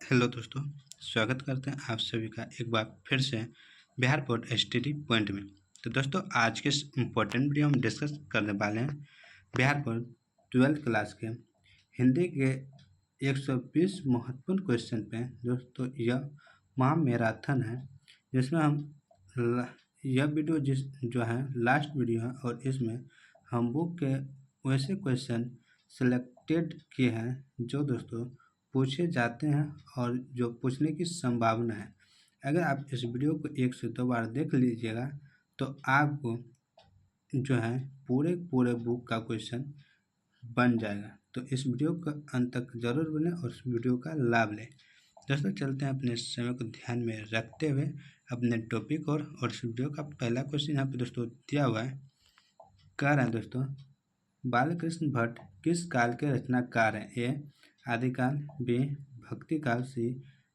Hello दोस्तों, स्वागत करते हैं आप सभी का एक बार फिर से बिहार बोर्ड एसटीडी पॉइंट में। तो दोस्तों, आज के इस इम्पोर्टेंट वीडियो हम डिस्कस करने वाले हैं बिहार बोर्ड 12th क्लास के हिंदी के 120 महत्वपूर्ण क्वेश्चन पे। दोस्तों, यह महामैराथन है जिसमें यह वीडियो जो है लास्ट वीडियो है और इसमें हम बुक के वैसे क्वेश्चन सेलेक्टेड किए हैं जो दोस्तों पूछे जाते हैं और जो पूछने की संभावना है। अगर आप इस वीडियो को 1 से 2 बार देख लीजिएगा तो आपको जो है पूरे बुक का क्वेश्चन बन जाएगा। तो इस वीडियो का अंत तक जरूर बने और इस वीडियो का लाभ लें। दोस्तों, चलते हैं अपने समय को ध्यान में रखते हुए अपने टॉपिक और इस वीडियो का पहला क्वेश्चन यहाँ पे दोस्तों दिया हुआ है। कह रहा है दोस्तों, बालकृष्ण भट्ट किस काल के रचनाकार हैं? ए आदिकाल, बी भक्ति काल, सी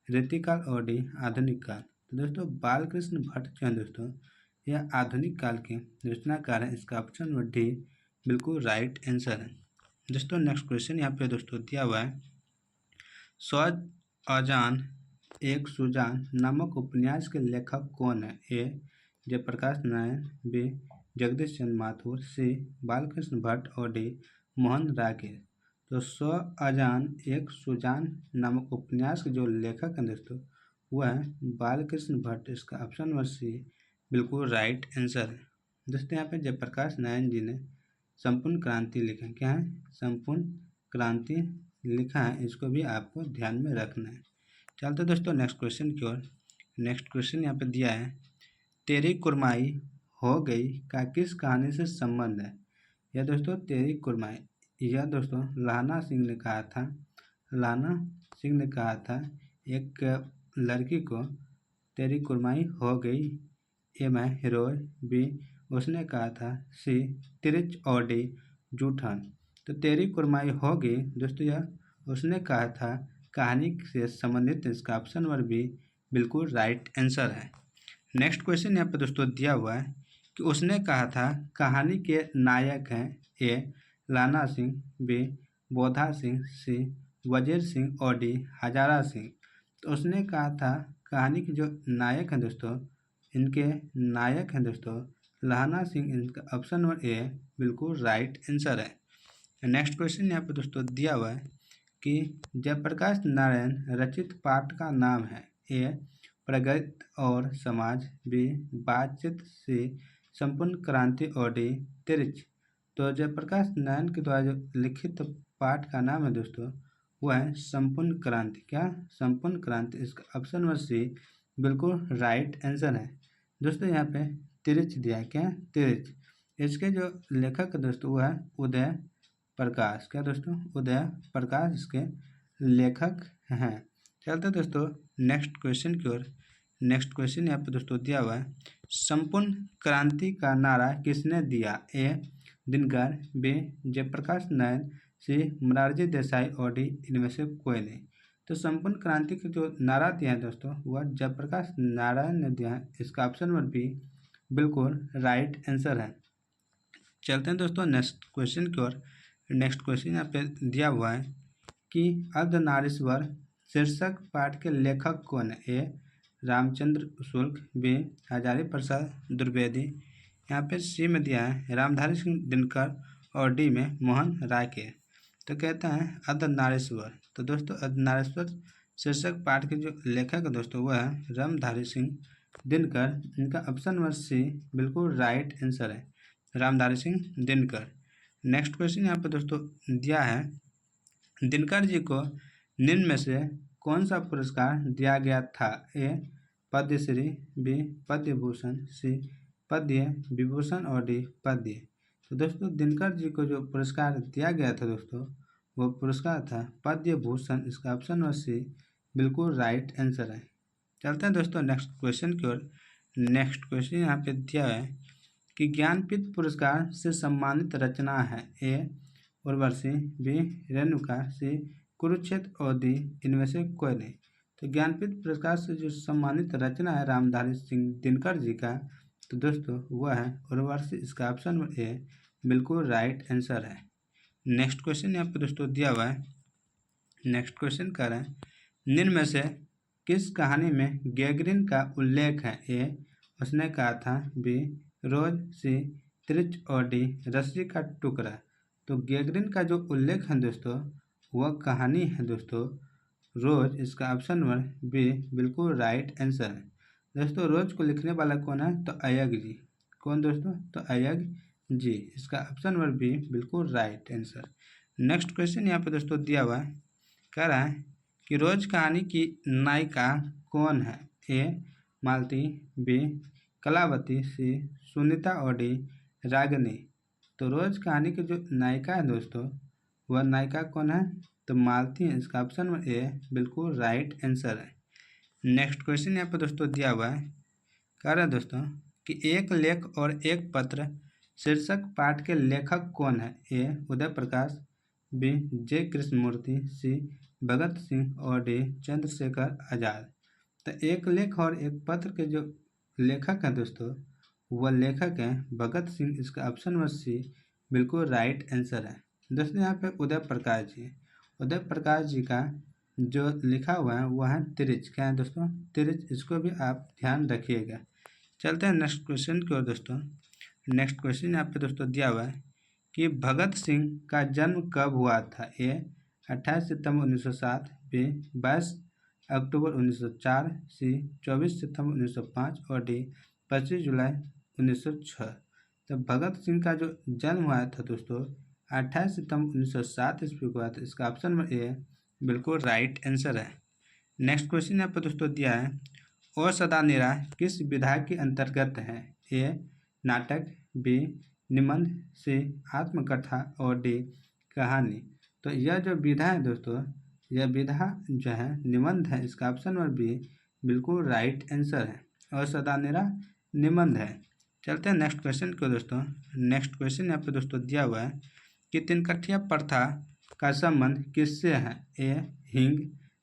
रीतिकाल और डी आधुनिक काल। तो दोस्तों, बालकृष्ण भट्ट जो है दोस्तों यह आधुनिक काल के रचनाकार हैं। इसका ऑप्शन नंबर डी बिल्कुल राइट आंसर है। दोस्तों, नेक्स्ट क्वेश्चन यहाँ पे दोस्तों दिया हुआ है। सौ अजान एक सुजान नामक उपन्यास के लेखक कौन है? ए जयप्रकाश नारायण, बी जगदीश चंद्र माथुर, सी बालकृष्ण भट्ट और डी मोहन राकेश। तो सौ अजान एक सुजान नामक उपन्यास के जो लेखक हैं दोस्तों वह है बालकृष्ण भट्ट। इसका ऑप्शन नंबर सी बिल्कुल राइट आंसर है। दोस्तों, यहाँ पे जयप्रकाश नारायण जी ने संपूर्ण क्रांति लिखा है। क्या है? संपूर्ण क्रांति लिखा है। इसको भी आपको ध्यान में रखना है। चलते दोस्तों नेक्स्ट क्वेश्चन की ओर। नेक्स्ट क्वेश्चन यहाँ पे दिया है, तेरी कुरमाई हो गई का किस कहानी से संबंध है? यह दोस्तों तेरी कुरमाई, यह दोस्तों लहना सिंह ने कहा था। लहना सिंह ने कहा था एक लड़की को तेरी कुरमाई हो गई। ए मैं हीरोय, बी उसने कहा था, सी तिरछ और डी जूठन। तो तेरी कुरमाई हो गई दोस्तों यह उसने कहा था कहानी से संबंधित। इसका ऑप्शन नंबर बी बिल्कुल राइट आंसर है। नेक्स्ट क्वेश्चन यहाँ पे दोस्तों दिया हुआ है कि उसने कहा था कहानी के नायक हैं ए लाना सिंह, बी बोधा सिंह, सी वजीर सिंह और डी हजारा सिंह। तो उसने कहा था कहानी के जो नायक हैं दोस्तों, इनके नायक हैं दोस्तों लहना सिंह। इनका ऑप्शन नंबर ए बिल्कुल राइट आंसर है। नेक्स्ट क्वेश्चन यहाँ पे दोस्तों दिया हुआ है कि जयप्रकाश नारायण रचित पाठ का नाम है? ए प्रगति और समाज, बी बातचीत, सी संपूर्ण क्रांति और डी तिरछ। तो जयप्रकाश नारायण के द्वारा जो लिखित पाठ का नाम है दोस्तों वह है संपूर्ण क्रांति। क्या? संपूर्ण क्रांति। इसका ऑप्शन नंबर सी बिल्कुल राइट आंसर है। दोस्तों, यहाँ पे तिरछ दिया है। क्या? तिरछ। इसके जो लेखक दोस्तों वह है उदय प्रकाश। क्या दोस्तों? उदय प्रकाश इसके लेखक हैं। चलते दोस्तों नेक्स्ट क्वेश्चन की ओर। नेक्स्ट क्वेश्चन यहाँ पे दोस्तों दिया हुआ है, संपूर्ण क्रांति का नारा किसने दिया? ए दिनकर, बी जयप्रकाश नारायण, सी मोरारजी देसाई और डी इनमें से कोई नहीं। तो संपूर्ण क्रांति का जो नारा दिया है दोस्तों वह जयप्रकाश नारायण ने दिया है। इसका ऑप्शन नंबर बी बिल्कुल राइट आंसर है। चलते हैं दोस्तों नेक्स्ट क्वेश्चन की ओर। नेक्स्ट क्वेश्चन यहाँ पे दिया हुआ है कि अर्धनारीश्वर शीर्षक पाठ के लेखक कौन है? ए रामचंद्र शुक्ल, बी हजारी प्रसाद द्विवेदी, यहाँ पे सी में दिया है रामधारी सिंह दिनकर और डी में मोहन राकेश। तो कहते हैं अर्धनारीश्वर। तो दोस्तों अर्धनारीश्वर शीर्षक पाठ के जो लेखक है दोस्तों वह है रामधारी सिंह दिनकर। इनका ऑप्शन नंबर सी बिल्कुल राइट आंसर है, रामधारी सिंह दिनकर। नेक्स्ट क्वेश्चन यहाँ पे दोस्तों दिया है, दिनकर जी को निम्न में से कौन सा पुरस्कार दिया गया था? ए पद्मश्री, बी पद्म भूषण, सी पद्म विभूषण और डी पद्म। तो दोस्तों दिनकर जी को जो पुरस्कार दिया गया था दोस्तों वो पुरस्कार था पद्म भूषण। इसका ऑप्शन नंबर सी बिल्कुल राइट आंसर है। चलते हैं दोस्तों नेक्स्ट क्वेश्चन की ओर। नेक्स्ट क्वेश्चन यहाँ पे दिया है कि ज्ञानपीठ पुरस्कार से सम्मानित रचना है? ए उर्वशी, बी रेणुका, सी कुरुक्षेत्र और डी इनमें से कोई नहीं। तो ज्ञानपीठ पुरस्कार से जो सम्मानित रचना है रामधारी सिंह दिनकर जी का तो दोस्तों वह है उर्वशी। इसका ऑप्शन नंबर ए बिल्कुल राइट आंसर है। नेक्स्ट क्वेश्चन यहाँ पे दोस्तों दिया हुआ है। नेक्स्ट क्वेश्चन कह रहे हैं निम्न में से किस कहानी में गैगरिन का उल्लेख है? ए, उसने कहा था। बी, रोज। सी, त्रिच। और डी, रस्सी का टुकड़ा। तो गैगरिन का जो उल्लेख है दोस्तों, वह कहानी है दोस्तों रोज। इसका ऑप्शन नंबर बी बिल्कुल राइट आंसर है। दोस्तों रोज को लिखने वाला कौन है? तो अय्यग जी। कौन दोस्तों? तो अय्यग जी। इसका ऑप्शन नंबर बी बिल्कुल राइट आंसर। नेक्स्ट क्वेश्चन यहाँ पे दोस्तों दिया हुआ है, कह रहा है कि रोज कहानी की नायिका कौन है? ए, मालती। बी, कलावती। सी, सुनीता। और डी, रागिनी। तो रोज कहानी की जो नायिका है दोस्तों, वह नायिका कौन है? तो मालती है। इसका ऑप्शन नंबर ए बिल्कुल राइट आंसर है। नेक्स्ट क्वेश्चन यहाँ पे दोस्तों दिया हुआ है, कह रहा है दोस्तों कि एक लेख और एक पत्र शीर्षक पाठ के लेखक कौन है? ए, उदय प्रकाश। बी, जे कृष्णमूर्ति। सी, भगत सिंह। और डी, चंद्रशेखर आजाद। तो एक लेख और एक पत्र के जो लेखक हैं दोस्तों, वह लेखक हैं भगत सिंह। इसका ऑप्शन नंबर सी बिल्कुल राइट आंसर है। दोस्तों यहाँ पे उदय प्रकाश जी, उदय प्रकाश जी का जो लिखा हुआ है वह है त्रिच। क्या है दोस्तों? त्रिच। इसको भी आप ध्यान रखिएगा। चलते हैं नेक्स्ट क्वेश्चन की ओर दोस्तों। नेक्स्ट क्वेश्चन यहाँ पे दोस्तों दिया हुआ है कि भगत सिंह का जन्म कब हुआ था? ए, 28 सितंबर 1907। बी, 22 अक्टूबर 1904। सी, 24 सितंबर 1905। और डी, 25 जुलाई 1906। तो भगत सिंह का जो जन्म हुआ था दोस्तों 28 सितंबर 1907 ईस्वी को हुआ था। इसका ऑप्शन नंबर ए बिल्कुल राइट आंसर है। नेक्स्ट क्वेश्चन यहाँ पर दोस्तों दिया है, ओ सदा निरा किस विधा के अंतर्गत है? ए, नाटक। बी, निबंध। सी, आत्मकथा। और डी, कहानी। तो यह जो विधा है दोस्तों, यह विधा जो है निबंध है। इसका ऑप्शन नंबर बी बिल्कुल राइट आंसर है। और सदा निरा निबंध है। चलते हैं नेक्स्ट क्वेश्चन को दोस्तों। नेक्स्ट क्वेश्चन यहाँ पे दोस्तों दिया हुआ है कि तिनकठिया प्रथा का संबंध किससे है? ए, हिंग।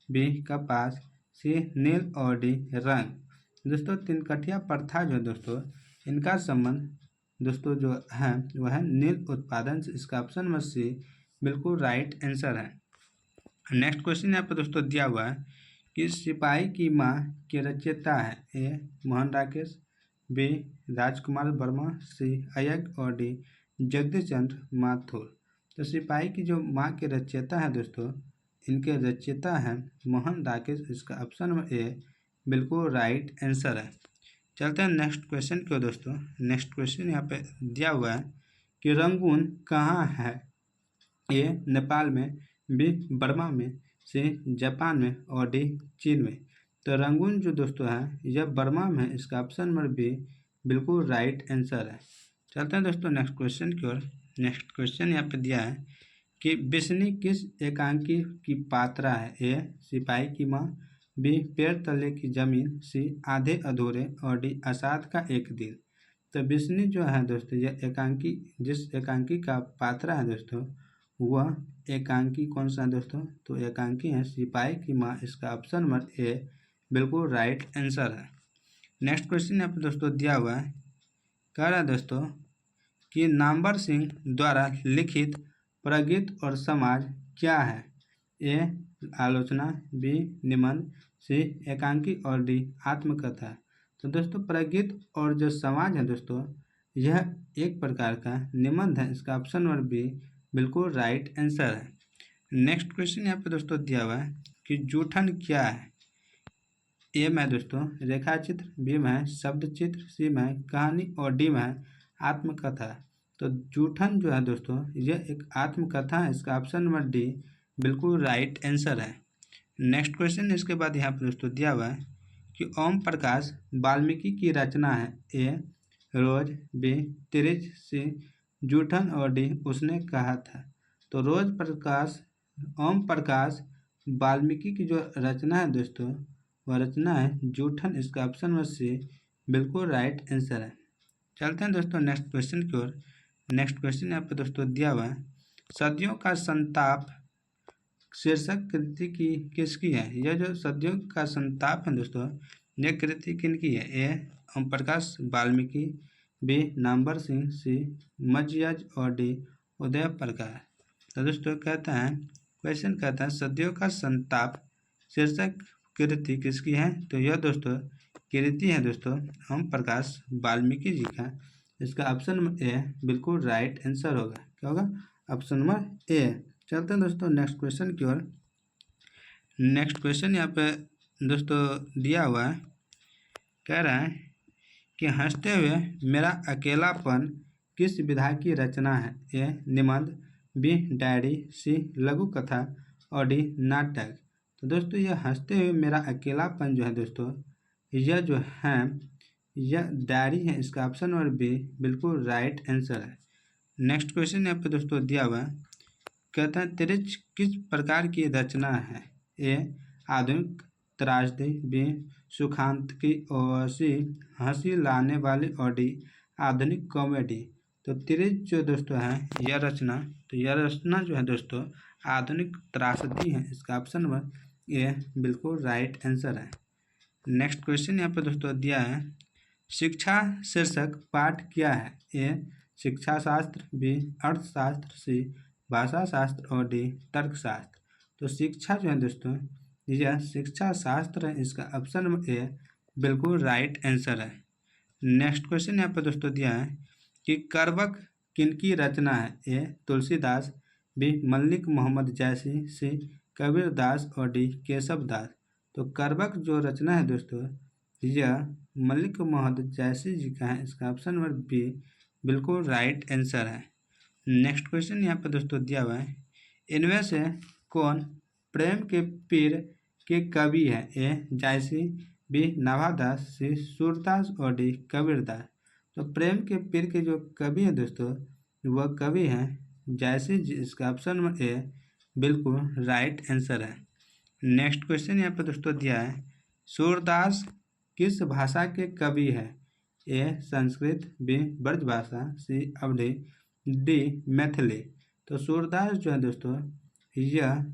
बी, कपास। सी, नील। और डी, रंग। दोस्तों तिनकठिया प्रथा जो दोस्तों, इनका संबंध दोस्तों जो है वह है नील उत्पादन से। इसका ऑप्शन नंबर सी बिल्कुल राइट आंसर है। नेक्स्ट क्वेश्चन यहाँ पर दोस्तों दिया हुआ है कि सिपाही की माँ के रचयिता है? ए, मोहन राकेश। बी, राजकुमार वर्मा। सी, अय्यग। और डी, जगदीश चंद्र माथुर। तो सिपाही की जो माँ के रचयिता है दोस्तों, इनके रचयिता हैं मोहन राकेश। इसका ऑप्शन नंबर ए बिल्कुल राइट आंसर है। चलते हैं नेक्स्ट क्वेश्चन को दोस्तों। नेक्स्ट क्वेश्चन यहाँ पे दिया हुआ है कि रंगून कहाँ है? ए, नेपाल में। बी, बर्मा में। सी, जापान में। और डी, चीन में। तो रंगून जो दोस्तों है यह बर्मा में है। इसका ऑप्शन नंबर बी बिल्कुल राइट आंसर है। चलते हैं दोस्तों नेक्स्ट क्वेश्चन की ओर। नेक्स्ट क्वेश्चन यहाँ पे दिया है कि बिस्नी किस एकांकी की पात्रा है? ए, सिपाही की माँ। बी, पेड़ तले की जमीन। सी, आधे अधूरे। और डी, अषाढ़ का एक दिन। तो बिस्नी जो है दोस्तों, यह एकांकी, जिस एकांकी का पात्रा है दोस्तों, वह एकांकी कौन सा है दोस्तों? तो एकांकी है सिपाही की माँ। इसका ऑप्शन नंबर ए बिल्कुल राइट आंसर है। नेक्स्ट क्वेश्चन यहाँ पे दोस्तों दिया हुआ है, कह रहा है दोस्तों कि नामवर सिंह द्वारा लिखित प्रगीत और समाज क्या है? ए, आलोचना। बी, निबंध। सी, एकांकी। और डी, आत्मकथा। तो दोस्तों प्रगीत और जो समाज है दोस्तों, यह एक प्रकार का निबंध है। इसका ऑप्शन नंबर बी बिल्कुल राइट आंसर है। नेक्स्ट क्वेश्चन यहाँ पे दोस्तों दिया हुआ है कि जूठन क्या है? ए में दोस्तों रेखा चित्र। बी में शब्द चित्र। सी में कहानी। और डी में आत्मकथा। तो जूठन जो है दोस्तों, यह एक आत्मकथा है। इसका ऑप्शन नंबर डी बिल्कुल राइट आंसर है। नेक्स्ट क्वेश्चन इसके बाद यहाँ पर दोस्तों दिया हुआ है कि ओम प्रकाश वाल्मीकि की रचना है? ए, रोज। बी, त्रिज। सी, जूठन। और डी, उसने कहा था। तो रोज प्रकाश, ओम प्रकाश वाल्मीकि की जो रचना है दोस्तों, वह रचना है जूठन। इसका ऑप्शन नंबर सी बिल्कुल राइट आंसर है। चलते हैं दोस्तों नेक्स्ट क्वेश्चन की ओर। नेक्स्ट क्वेश्चन यहाँ पे दोस्तों दिया हुआ है, सदियों का संताप शीर्षक कृति की किसकी है? यह जो सदियों का संताप है दोस्तों, यह कृति किनकी है? ए, ओम प्रकाश वाल्मीकि। बी, नामवर सिंह। सी, मजयज। और डी, उदय प्रकाश। तो दोस्तों कहते हैं, क्वेश्चन कहता है सदियों का संताप शीर्षक कृति किसकी है? तो यह दोस्तों कृति है दोस्तों ओम प्रकाश वाल्मीकि जी का। इसका ऑप्शन नंबर ए बिल्कुल राइट आंसर होगा। क्या होगा? Option number A. चलते हैं दोस्तों नेक्स्ट क्वेश्चन की ओर। नेक्स्ट क्वेश्चन यहाँ पे दोस्तों दिया हुआ है, कह रहा है कि हंसते हुए मेरा अकेलापन किस विधा की रचना है? ए निबंध, बी डायरी, सी लघु कथा और डी नाटक। तो दोस्तों यह हंसते हुए मेरा अकेलापन जो है दोस्तों, यह जो है यह डायरी है। इसका ऑप्शन नंबर बी बिल्कुल राइट आंसर है। नेक्स्ट क्वेश्चन यहाँ पे दोस्तों दिया हुआ है, कहता है त्रिच किस प्रकार की रचना है? ए आधुनिक त्रासदी, बी सुखांतकी और सी हंसी लाने वाली और डी आधुनिक कॉमेडी। तो त्रिच जो दोस्तों है यह रचना, तो यह रचना जो है दोस्तों आधुनिक त्रासदी है। इसका ऑप्शन नंबर ए बिल्कुल राइट आंसर है। नेक्स्ट क्वेश्चन यहाँ पे दोस्तों दिया है, शिक्षा शीर्षक पाठ क्या है? ए शिक्षा शास्त्र, बी अर्थशास्त्र, सी भाषा शास्त्र और डी तर्कशास्त्र। तो शिक्षा जो है दोस्तों यह शिक्षा शास्त्र है। इसका ऑप्शन नंबर ए बिल्कुल राइट आंसर है। नेक्स्ट क्वेश्चन यहाँ पर दोस्तों दिया है कि करवक किनकी रचना है? ए तुलसीदास, बी मल्लिक मोहम्मद जैसी, सी कबीरदास और डी केशव दास। तो करवक जो रचना है दोस्तों यह मल्लिक मोहम्मद जैसी जी का है। इसका ऑप्शन नंबर बी बिल्कुल राइट आंसर है। नेक्स्ट क्वेश्चन यहाँ पर दोस्तों दिया हुआ है, इनमें से कौन प्रेम के पीर के कवि है? ए जायसी, बी नाभादास, सी सूरदास और डी कबीरदास। तो प्रेम के पीर के जो कवि हैं दोस्तों वह कवि हैं जायसी जी। इसका ऑप्शन नंबर ए बिल्कुल राइट आंसर है। नेक्स्ट क्वेश्चन यहाँ पर दोस्तों दिया है, सूरदास किस भाषा के कवि है? ए संस्कृत, बी ब्रजभाषा, सी अवधी, डी मैथिली। तो सूरदास जो है दोस्तों यह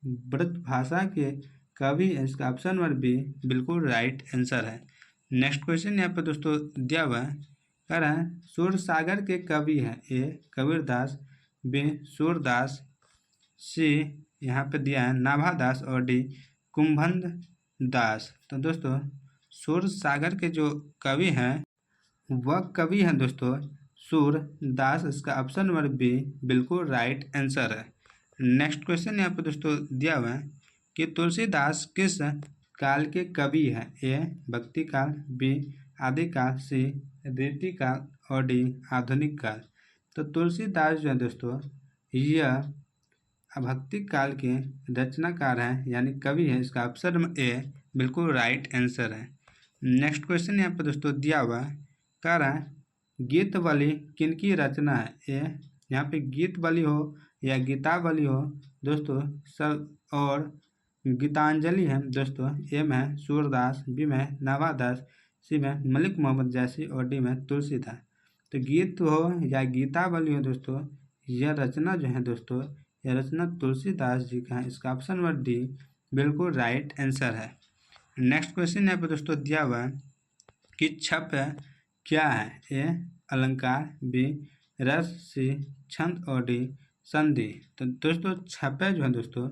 ब्रज भाषा के कवि है। इसका ऑप्शन नंबर बी बिल्कुल राइट आंसर है। नेक्स्ट क्वेश्चन यहाँ पर दोस्तों दिया हुआ है, कह रहा है सूरसागर के कवि है? ए कबीरदास, बी सूरदास, सी यहाँ पे दिया है नाभादास और डी कुंभद दास। तो दोस्तों सूरसागर के जो कवि हैं वह कवि हैं दोस्तों सूरदास। इसका ऑप्शन नंबर बी बिल्कुल राइट आंसर है। नेक्स्ट क्वेश्चन यहाँ पे दोस्तों दिया हुआ है कि तुलसीदास किस काल के कवि हैं? ए भक्ति काल, बी आदिकाल, सी रीति काल और डी आधुनिक काल। तो तुलसीदास जो है दोस्तों यह भक्ति काल के रचनाकार हैं यानी कवि है। इसका ऑप्शन नंबर ए बिल्कुल राइट आंसर है। नेक्स्ट क्वेश्चन यहाँ पे दोस्तों दिया हुआ कह रहा है गीतवली किनकी रचना है? ए यहाँ पे गीतवली हो या गीतावली हो दोस्तों सब, और गीतांजलि है दोस्तों। ए में सूरदास, बी में नाभादास, सी में मलिक मोहम्मद जैसी और डी में तुलसीदास। तो गीत हो या गीतावली हो दोस्तों यह रचना जो है दोस्तों यह रचना तुलसीदास जी का है। इसका ऑप्शन नंबर डी बिल्कुल राइट आंसर है। नेक्स्ट क्वेश्चन यहाँ पे दोस्तों दिया हुआ है कि छप क्या है? ए अलंकार, बी रस, सी छंद और डी संधि। तो दोस्तों छपे जो है दोस्तों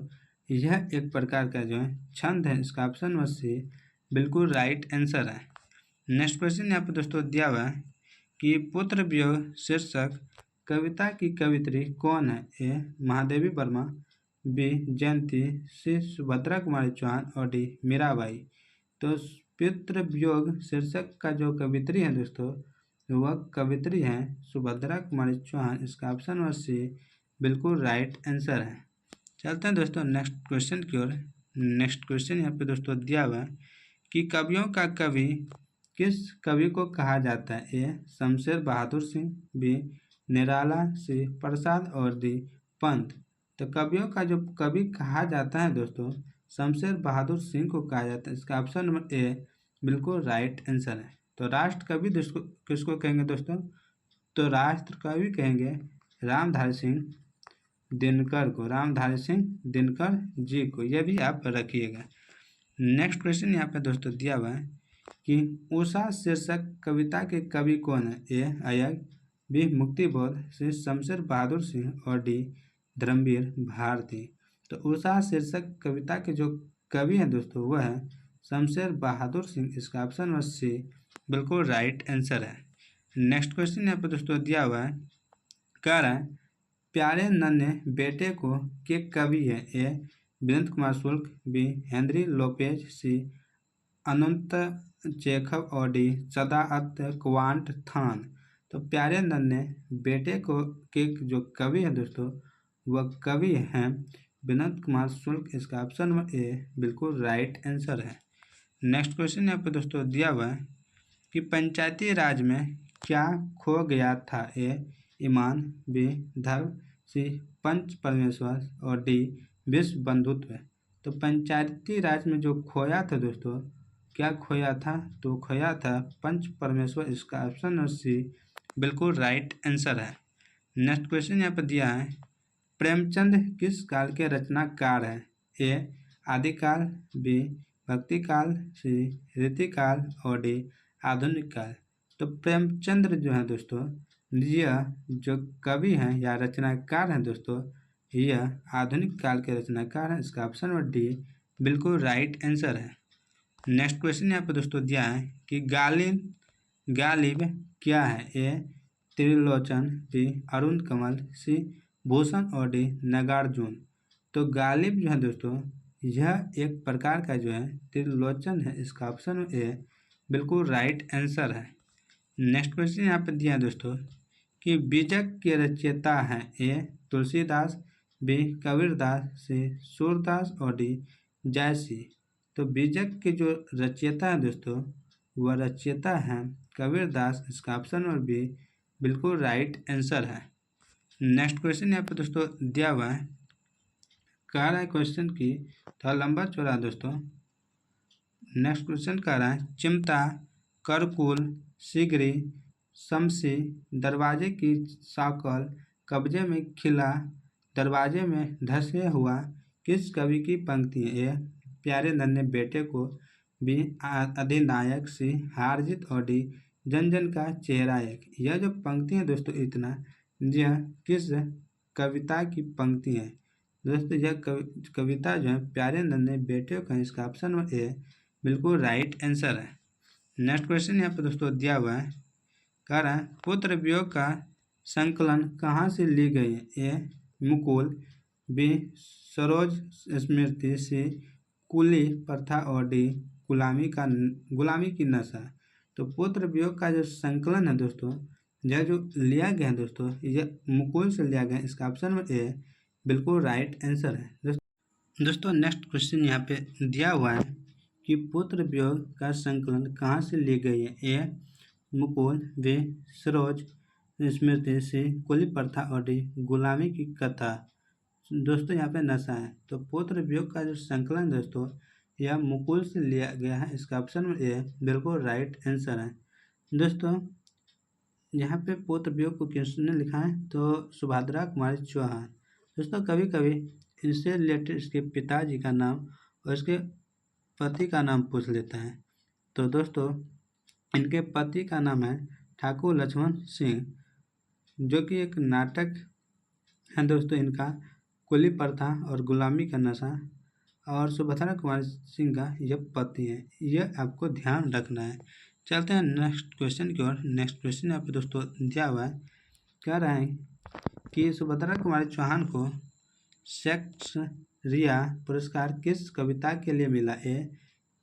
यह एक प्रकार का जो है छंद है। इसका ऑप्शन नंबर सी बिल्कुल राइट आंसर है। नेक्स्ट क्वेश्चन यहाँ पे दोस्तों दिया हुआ है कि पुत्र वियोग शीर्षक कविता की कवित्री कौन है? ए महादेवी वर्मा, बी जयंती, सी सुभद्रा कुमारी चौहान और डी मीराबाई। तो पुत्र वियोग शीर्षक का जो कवित्री है दोस्तों वह कवित्री है सुभद्रा कुमारी चौहान। इसका ऑप्शन नंबर सी बिल्कुल राइट आंसर है। चलते हैं दोस्तों नेक्स्ट क्वेश्चन की ओर। नेक्स्ट क्वेश्चन यहाँ पे दोस्तों दिया हुआ है कि कवियों का कवि किस कवि को कहा जाता है? ए शमशेर बहादुर सिंह, बी निराला, सी प्रसाद और डी पंत। तो कवियों का जो कवि कहा जाता है दोस्तों शमशेर बहादुर सिंह को कहा जाता है। इसका ऑप्शन नंबर ए बिल्कुल राइट आंसर है। तो राष्ट्र कवि दोस्तों किसको कहेंगे दोस्तों? तो राष्ट्र कवि कहेंगे रामधारी सिंह दिनकर को, रामधारी सिंह दिनकर जी को। यह भी आप रखिएगा। नेक्स्ट क्वेश्चन यहाँ पे दोस्तों दिया हुआ है कि उषा शीर्षक कविता के कवि कौन है? ए अय्यर, बी मुक्तिबोध, सी शमशेर बहादुर सिंह और डी धर्मवीर भारती। तो उषा शीर्षक कविता के जो कवि है दोस्तों वह है शमशेर बहादुर सिंह। इसका ऑप्शन नंबर सी बिल्कुल राइट आंसर है। नेक्स्ट क्वेश्चन यहाँ पे दोस्तों दिया हुआ है, कह रहा है प्यारे नन्हे बेटे को के कवि है? ए Virendra Kumar Shukla, B Henry Lopez, सी अनंत चेखव और डी सदाअत क्वांट थान। तो प्यारे नन्हे बेटे को के जो कवि है दोस्तों वह कवि हैं वीरेंद्र कुमार शुक्ल। इसका ऑप्शन नंबर ए बिल्कुल राइट आंसर है। नेक्स्ट क्वेश्चन यहाँ पे दोस्तों दिया हुआ है कि पंचायती राज में क्या खो गया था? ए ईमान, बी धर्म, सी पंच परमेश्वर और डी विश्व बंधुत्व। तो पंचायती राज में जो खोया था दोस्तों, क्या खोया था? तो खोया था पंच परमेश्वर। इसका ऑप्शन नंबर सी बिल्कुल राइट आंसर है। नेक्स्ट क्वेश्चन यहाँ पर दिया है, प्रेमचंद किस काल के रचनाकार हैं? ए आदिकाल, बी भक्ति काल, सी रीतिकाल और डी आधुनिक काल। तो प्रेमचंद्र जो है दोस्तों, यह जो कवि हैं या रचनाकार हैं दोस्तों, यह आधुनिक काल के रचनाकार हैं। इसका ऑप्शन नंबर डी बिल्कुल राइट आंसर है। नेक्स्ट क्वेश्चन यहाँ पे दोस्तों दिया है कि गालिब क्या है? ए त्रिलोचन, बी अरुण कमल, सी भूषण और डी नागार्जुन। तो गालिब जो है दोस्तों, यह एक प्रकार का जो है त्रिलोचन है। इसका ऑप्शन ए बिल्कुल राइट आंसर है। नेक्स्ट क्वेश्चन यहाँ पे दिया है दोस्तों कि बीजक के रचयिता हैं? ए तुलसीदास, बी कबीरदास, सी सूरदास और डी जयसी। तो बीजक के जो रचयिता हैं दोस्तों वह रचयिता हैं कबीरदास। इसका ऑप्शन नंबर बी बिल्कुल राइट आंसर है। नेक्स्ट क्वेश्चन यहाँ पे दोस्तों दिया हुआ है, कह रहा है क्वेश्चन की थोड़ा लंबा चौड़ा दोस्तों। नेक्स्ट क्वेश्चन कह रहा है चिमटा, करकुल, सिगरी, शमसी, दरवाजे की साकल, कब्जे में खिला, दरवाजे में धसे हुआ किस कवि की पंक्ति है? ए प्यारे नन्हे बेटे को, बी अधिनायक, सी हारजीत और डी जन जन का चेहरा एक। यह जो पंक्ति है दोस्तों इतना, यह किस कविता की पंक्ति है? दोस्तों यह कविता जो है प्यारे नन्हे बेटे का। इसका ऑप्शन नंबर ए बिल्कुल राइट आंसर है। नेक्स्ट क्वेश्चन यहाँ पे दोस्तों दिया हुआ है, कह रहा है पुत्र वियोग का संकलन कहाँ से ली गई है? ए मुकुल, बी सरोज स्मृति, सी कुली प्रथा और डी गुलामी की नशा। तो पुत्र वियोग का जो संकलन है दोस्तों, यह जो लिया गया है दोस्तों, यह मुकुल से लिया गया है। इसका ऑप्शन नंबर ए बिल्कुल राइट आंसर है। दोस्तों नेक्स्ट क्वेश्चन यहाँ पे दिया हुआ है कि पुत्र वियोग का संकलन कहाँ से ली गई है? ए मुकुल, बी सरोज स्मृति, सी कुली प्रथा और डी गुलामी की कथा। दोस्तों यहाँ पे नशा है। तो पुत्र वियोग का जो संकलन दोस्तों यह मुकुल से लिया गया है। इसका ऑप्शन नंबर ए बिल्कुल राइट आंसर है। दोस्तों यहाँ पे पुत्र वियोग को किसने लिखा है? तो सुभद्रा कुमारी चौहान। दोस्तों कभी कभी इनसे रिलेटेड इसके पिताजी का नाम और इसके पति का नाम पूछ लेता है। तो दोस्तों इनके पति का नाम है ठाकुर लक्ष्मण सिंह, जो कि एक नाटक है दोस्तों इनका, कुली प्रथा और गुलामी का नशा। और सुभद्रा कुमारी सिंह का यह पति है, यह आपको ध्यान रखना है। चलते हैं नेक्स्ट क्वेश्चन की ओर। नेक्स्ट क्वेश्चन यहाँ पे दोस्तों दिया हुआ है, कह रहा है कि सुभद्रा कुमारी चौहान को शेक्सपियर पुरस्कार किस कविता के लिए मिला? ए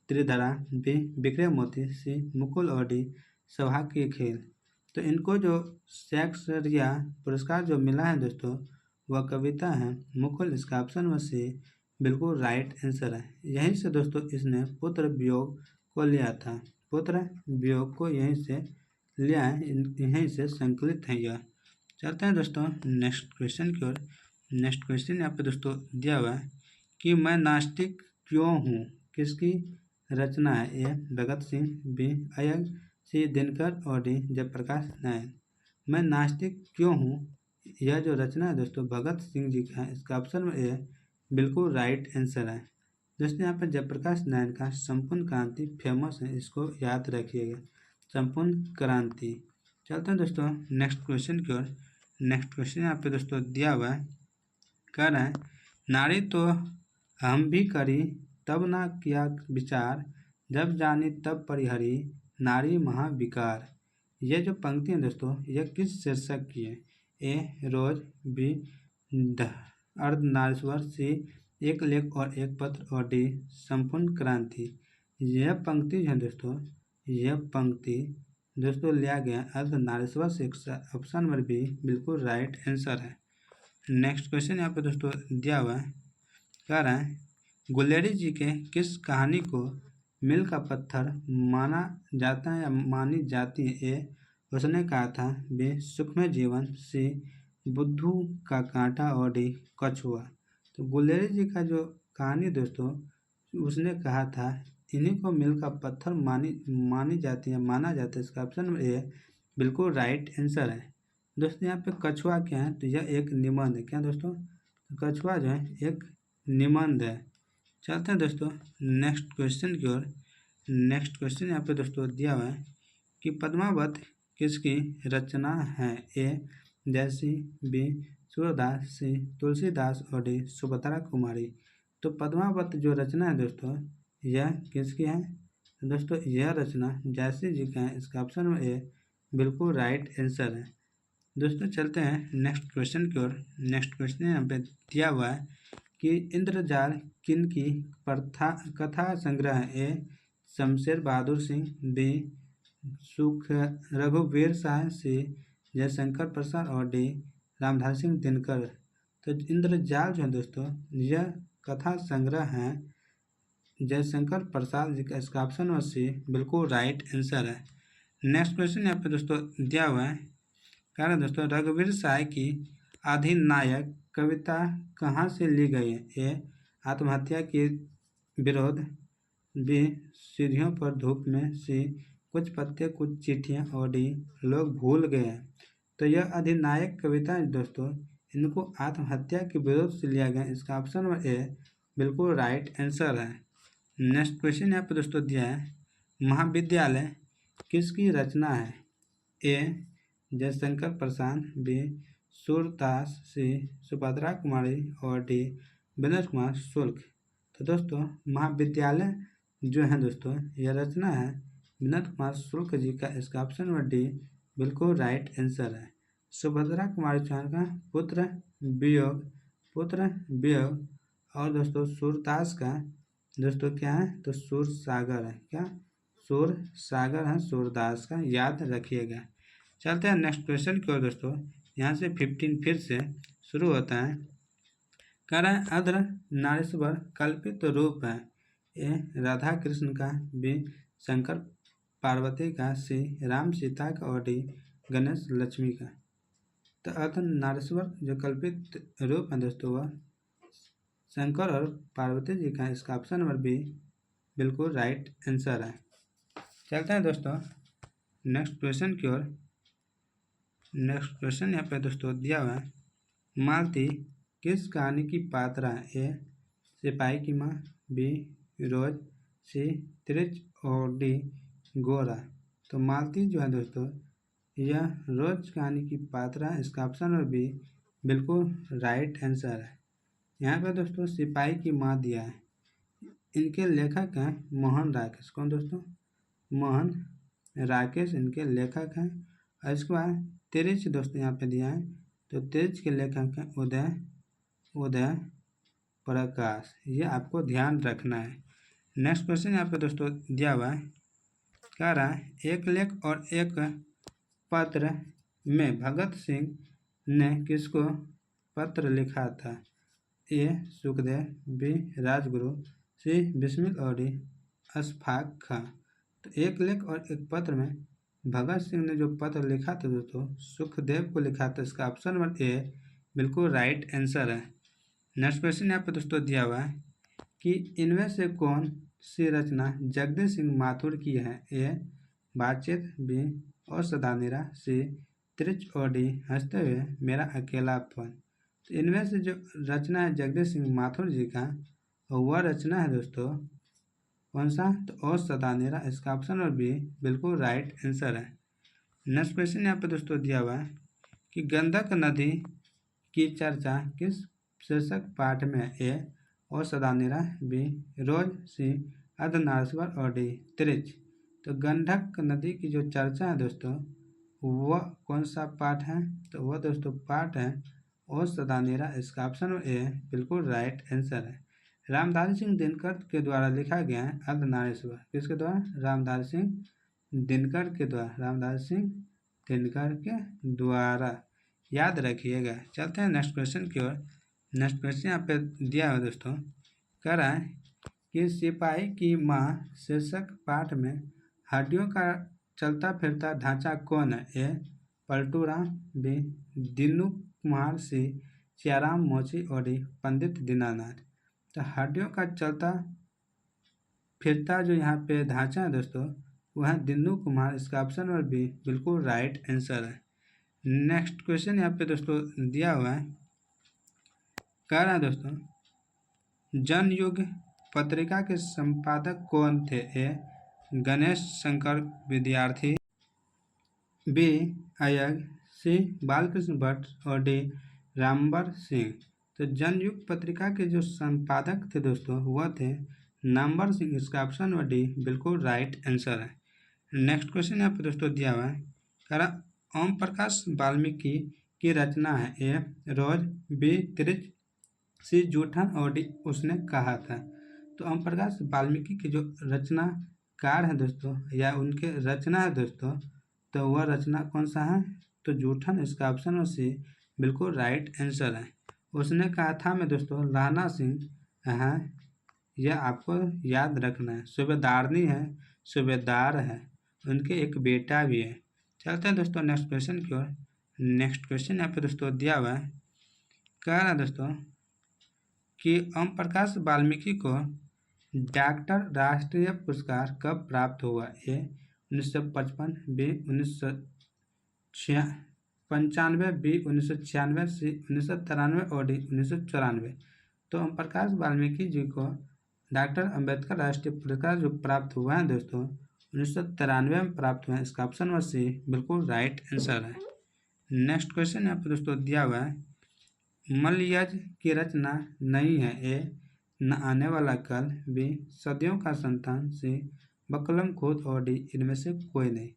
त्रिधरा, बी बिखरे मोती, सी मुकुल और डी सभा के खेल। तो इनको जो शेक्सपियर पुरस्कार जो मिला है दोस्तों वह कविता है मुकुल। इसका ऑप्शन नंबर सी बिल्कुल राइट आंसर है। यहीं से दोस्तों इसने पुत्र वियोग को लिया था, पुत्र वियोग को यहीं से लिया है, यहीं से संकलित है यह। चलते हैं दोस्तों नेक्स्ट क्वेश्चन की ओर। नेक्स्ट क्वेश्चन यहाँ पे दोस्तों दिया हुआ है कि मैं नास्तिक क्यों हूँ किसकी रचना है? ए भगत सिंह, बी अयंग, सी दिनकर और डी जयप्रकाश नारायण। मैं नास्तिक क्यों हूँ, यह जो रचना है दोस्तों भगत सिंह जी का है। इसका ऑप्शन में ए बिल्कुल राइट आंसर है। दोस्तों यहाँ पर जयप्रकाश नारायण का संपूर्ण क्रांति फेमस है, इसको याद रखिएगा, संपूर्ण क्रांति। चलते हैं दोस्तों नेक्स्ट क्वेश्चन की ओर। नेक्स्ट क्वेश्चन यहाँ पे दोस्तों दिया हुआ है, कह रहा है नारी तो हम भी करी तब ना किया विचार, जब जानी तब परिहरी, नारी महाविकार। ये जो पंक्ति है दोस्तों, यह किस शीर्षक की है? ए रोज, बी अर्धनारीश्वर, सी एक लेख और एक पत्र, और डी संपूर्ण क्रांति। यह पंक्ति है दोस्तों, यह पंक्ति दोस्तों लिया गया अर्धनारीश्वर से। ऑप्शन नंबर बी बिल्कुल राइट आंसर है। नेक्स्ट क्वेश्चन यहाँ पे दोस्तों दिया हुआ है, कह रहा है गुलेरी जी के किस कहानी को मील का पत्थर माना जाता है या मानी जाती है? ए उसने कहा था, बी सुखमय जीवन, सी बुद्धू का कांटा, और डी कछुआ। तो गुलेरी जी का जो कहानी दोस्तों, उसने कहा था, इन्हीं को मील का पत्थर मानी जाती है, माना जाता है। इसका ऑप्शन नंबर ए बिल्कुल राइट आंसर है। दोस्तों यहाँ पे कछुआ क्या है? तो यह एक निबंध है। क्या दोस्तों? तो कछुआ जो है एक निबंध है। चलते हैं दोस्तों नेक्स्ट क्वेश्चन की ओर। नेक्स्ट क्वेश्चन यहाँ पे दोस्तों दिया हुआ है कि पद्मावत किसकी रचना है? ए जयसी, बी सूरदास, सी तुलसीदास, और डी सुभद्रा कुमारी। तो पद्मावत जो रचना है दोस्तों, यह किसकी है? तो दोस्तों यह रचना जयसी जी का है। इसका ऑप्शन नंबर ए बिल्कुल राइट आंसर है। दोस्तों चलते हैं नेक्स्ट क्वेश्चन की ओर। नेक्स्ट क्वेश्चन यहाँ पे दिया हुआ है कि इंद्रजाल किन की कथा संग्रह है? ए शमशेर बहादुर सिंह, बी सुख रघुवीर शाह, सी जयशंकर प्रसाद, और डी रामधारी सिंह दिनकर। तो इंद्रजाल जो है दोस्तों, यह कथा संग्रह है जयशंकर प्रसाद जी का। इसका ऑप्शन नंबर सी बिल्कुल राइट आंसर है। नेक्स्ट क्वेश्चन यहाँ पे दोस्तों दिया हुआ है, कह रहे हैं दोस्तों रघुवीर शाह की अधिनायक कविता कहाँ से ली गई है? ए आत्महत्या के विरोध, बी सीढ़ियों पर धूप में, सी कुछ पत्ते कुछ चिट्ठियाँ, और डी लोग भूल गए हैं। तो यह अधिनायक कविता दोस्तों, इनको आत्महत्या के विरोध से लिया गया। इसका ऑप्शन नंबर ए बिल्कुल राइट आंसर है। नेक्स्ट क्वेश्चन यहाँ पर दोस्तों दिया है, महाविद्यालय किसकी रचना है? ए जयशंकर प्रसाद, बी सूरदास, सी सुभद्रा कुमारी, और डी विनोद कुमार शुक्ल। तो दोस्तों महाविद्यालय जो है दोस्तों, यह रचना है विनोद कुमार शुक्ल जी का। इसका ऑप्शन नंबर डी बिल्कुल राइट आंसर है। सुभद्रा कुमारी चौहान का पुत्र वियोग, और दोस्तों सूरदास का दोस्तों क्या है? तो सूरसागर है। क्या? सूरसागर है सूरदास का, याद रखिएगा। चलते हैं नेक्स्ट क्वेश्चन की ओर दोस्तों। यहाँ से 15 फिर से शुरू होता है, कह रहा है अर्धनारीश्वर कल्पित रूप है? ए राधा कृष्ण का, बी शंकर पार्वती का, सी राम सीता का, और डी गणेश लक्ष्मी का। तो अर्धनारीश्वर जो कल्पित रूप है दोस्तों, वह शंकर और पार्वती जी का। इसका ऑप्शन नंबर बी बिल्कुल राइट आंसर है। चलते हैं दोस्तों नेक्स्ट क्वेश्चन की ओर। नेक्स्ट क्वेश्चन यहाँ पे दोस्तों दिया हुआ है, मालती किस कहानी की पात्रा है? ए सिपाही की माँ, बी रोज, सी त्रिच, और डी गोरा। तो मालती जो है दोस्तों, यह रोज कहानी की पात्रा है। इसका ऑप्शन नंबर बी बिल्कुल राइट आंसर है। यहाँ पे दोस्तों सिपाही की माँ दिया है, इनके लेखक हैं मोहन राकेश। कौन दोस्तों? मोहन राकेश इनके लेखक हैं। और इसके बाद तिरिच दोस्तों यहाँ पे दिया है, तो तिरिच के लेखक हैं उदय प्रकाश। ये आपको ध्यान रखना है। नेक्स्ट क्वेश्चन यहाँ पे दोस्तों दिया हुआ है, कह रहा है एक लेख और एक पत्र में भगत सिंह ने किसको पत्र लिखा था? ए सुखदेव, बी राजगुरु, सी बिस्मिल, और डी अशफाक खां। तो एक लेख और एक पत्र में भगत सिंह ने जो पत्र लिखा था दोस्तों, सुखदेव को लिखा था। इसका ऑप्शन नंबर ए बिल्कुल राइट आंसर है। नेक्स्ट क्वेश्चन यहाँ पे दोस्तों दिया हुआ है कि इनमें से कौन सी रचना जगदीश सिंह माथुर की है? ए बातचीत, बी और सदानेरा, सी त्रिच, और डी हंसते हुए मेरा अकेलापन। तो इनमें से जो रचना है जगदीश सिंह माथुर जी का, वह रचना है दोस्तों कौन सा? तो और सदानेरा। इसका ऑप्शन नंबर बी बिल्कुल राइट आंसर है। नेक्स्ट क्वेश्चन यहाँ पे दोस्तों दिया हुआ है कि गंडक नदी की चर्चा किस शीर्षक पाठ में है? ए ओ सदानेरा, बी रोज, सी अर्धनारीश्वर और डी त्रिच। तो गंडक नदी की जो चर्चा है दोस्तों वह कौन सा पाठ है? तो वह दोस्तों पाठ है ओ सदानेरा। इसका ऑप्शन ए बिल्कुल राइट आंसर है। रामधारी सिंह दिनकर के द्वारा लिखा गया है अर्धनारीश्वर। किसके द्वारा? रामधारी सिंह दिनकर के द्वारा। रामधारी सिंह दिनकर के द्वारा, याद रखिएगा। चलते हैं नेक्स्ट क्वेश्चन की ओर। नेक्स्ट क्वेश्चन यहाँ पे दिया है दोस्तों, कह रहा है कि सिपाही की माँ शीर्षक पाठ में हड्डियों का चलता फिरता ढांचा कौन है? ए पलटू राम, बी दीनू कुमार, सी सियाराम मोची और डी पंडित दीनानाथ। तो हड्डियों का चलता फिरता जो यहाँ पे ढांचा है दोस्तों वह है दीनू कुमार। इसका ऑप्शन नंबर बी बिल्कुल राइट आंसर है। नेक्स्ट क्वेश्चन यहाँ पे दोस्तों दिया हुआ है, कह रहा है दोस्तों जनयुग पत्रिका के संपादक कौन थे? ए गणेश शंकर विद्यार्थी, बी अयग, सी बालकृष्ण भट्ट और डी रामबर सिंह। तो जनयुग पत्रिका के जो संपादक थे दोस्तों वह थे नामवर सिंह। इसका ऑप्शन नंबर डी बिल्कुल राइट आंसर है। नेक्स्ट क्वेश्चन यहाँ पे दोस्तों दिया हुआ है, कह रहा ओम प्रकाश वाल्मीकि की रचना है? ए रोज, बी त्रिच, सी जूठन और डी उसने कहा था। तो ओम प्रकाश वाल्मीकि की जो रचनाकार है दोस्तों या उनके रचना है दोस्तों, तो वह रचना कौन सा है? तो जूठन। इसका ऑप्शन नंबर सी बिल्कुल राइट आंसर है। उसने कहा था में दोस्तों राणा सिंह है, यह आपको याद रखना है। सूबेदारनी है, सूबेदार है, उनके एक बेटा भी है। चलते हैं दोस्तों नेक्स्ट क्वेश्चन की ओर। नेक्स्ट क्वेश्चन यहाँ पे दोस्तों दिया हुआ है, कह रहा है दोस्तों कि ओम प्रकाश वाल्मीकि को डॉक्टर राष्ट्रीय पुरस्कार कब प्राप्त हुआ? ए 1955, बी 1995, बी 1996, सी 1993 और डी 1994। तो ओम प्रकाश वाल्मीकि जी को डॉक्टर अंबेडकर राष्ट्रीय पुरस्कार जो प्राप्त हुआ है दोस्तों 1993 में प्राप्त हुआ है। इसका ऑप्शन नंबर सी बिल्कुल राइट आंसर है। नेक्स्ट क्वेश्चन यहाँ पर दोस्तों दिया हुआ है, मलयज की रचना नहीं है? ए न आने वाला कल, बी सदियों का संतान, सी बकलम खोद और डी इनमें से कोई नहीं।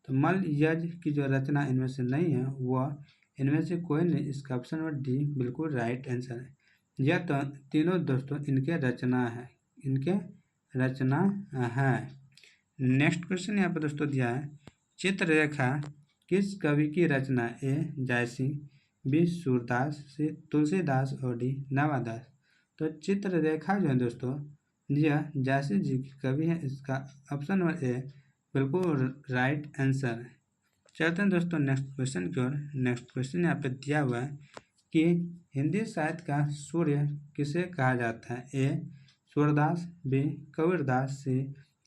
तो मलयज की जो रचना इनमें से नहीं है वह इनमें से कोई नहीं। इसका ऑप्शन नंबर डी बिल्कुल राइट आंसर है। यह तो तीनों दोस्तों इनके रचना है, इनके रचना है। नेक्स्ट क्वेश्चन यहाँ पर दोस्तों दिया है, चित्ररेखा किस कवि की रचना? ए जयसिंह, बी सूरदास, सी तुलसीदास और डी नवादास। तो चित्ररेखा जो है दोस्तों यह जयसिंह जी की कवि है। इसका ऑप्शन नंबर ए बिल्कुल राइट आंसर है। चलते हैं दोस्तों नेक्स्ट क्वेश्चन की ओर। नेक्स्ट क्वेश्चन यहाँ पे दिया हुआ है कि हिंदी साहित्य का सूर्य किसे कहा जाता है? ए सूरदास, बी कबीरदास, सी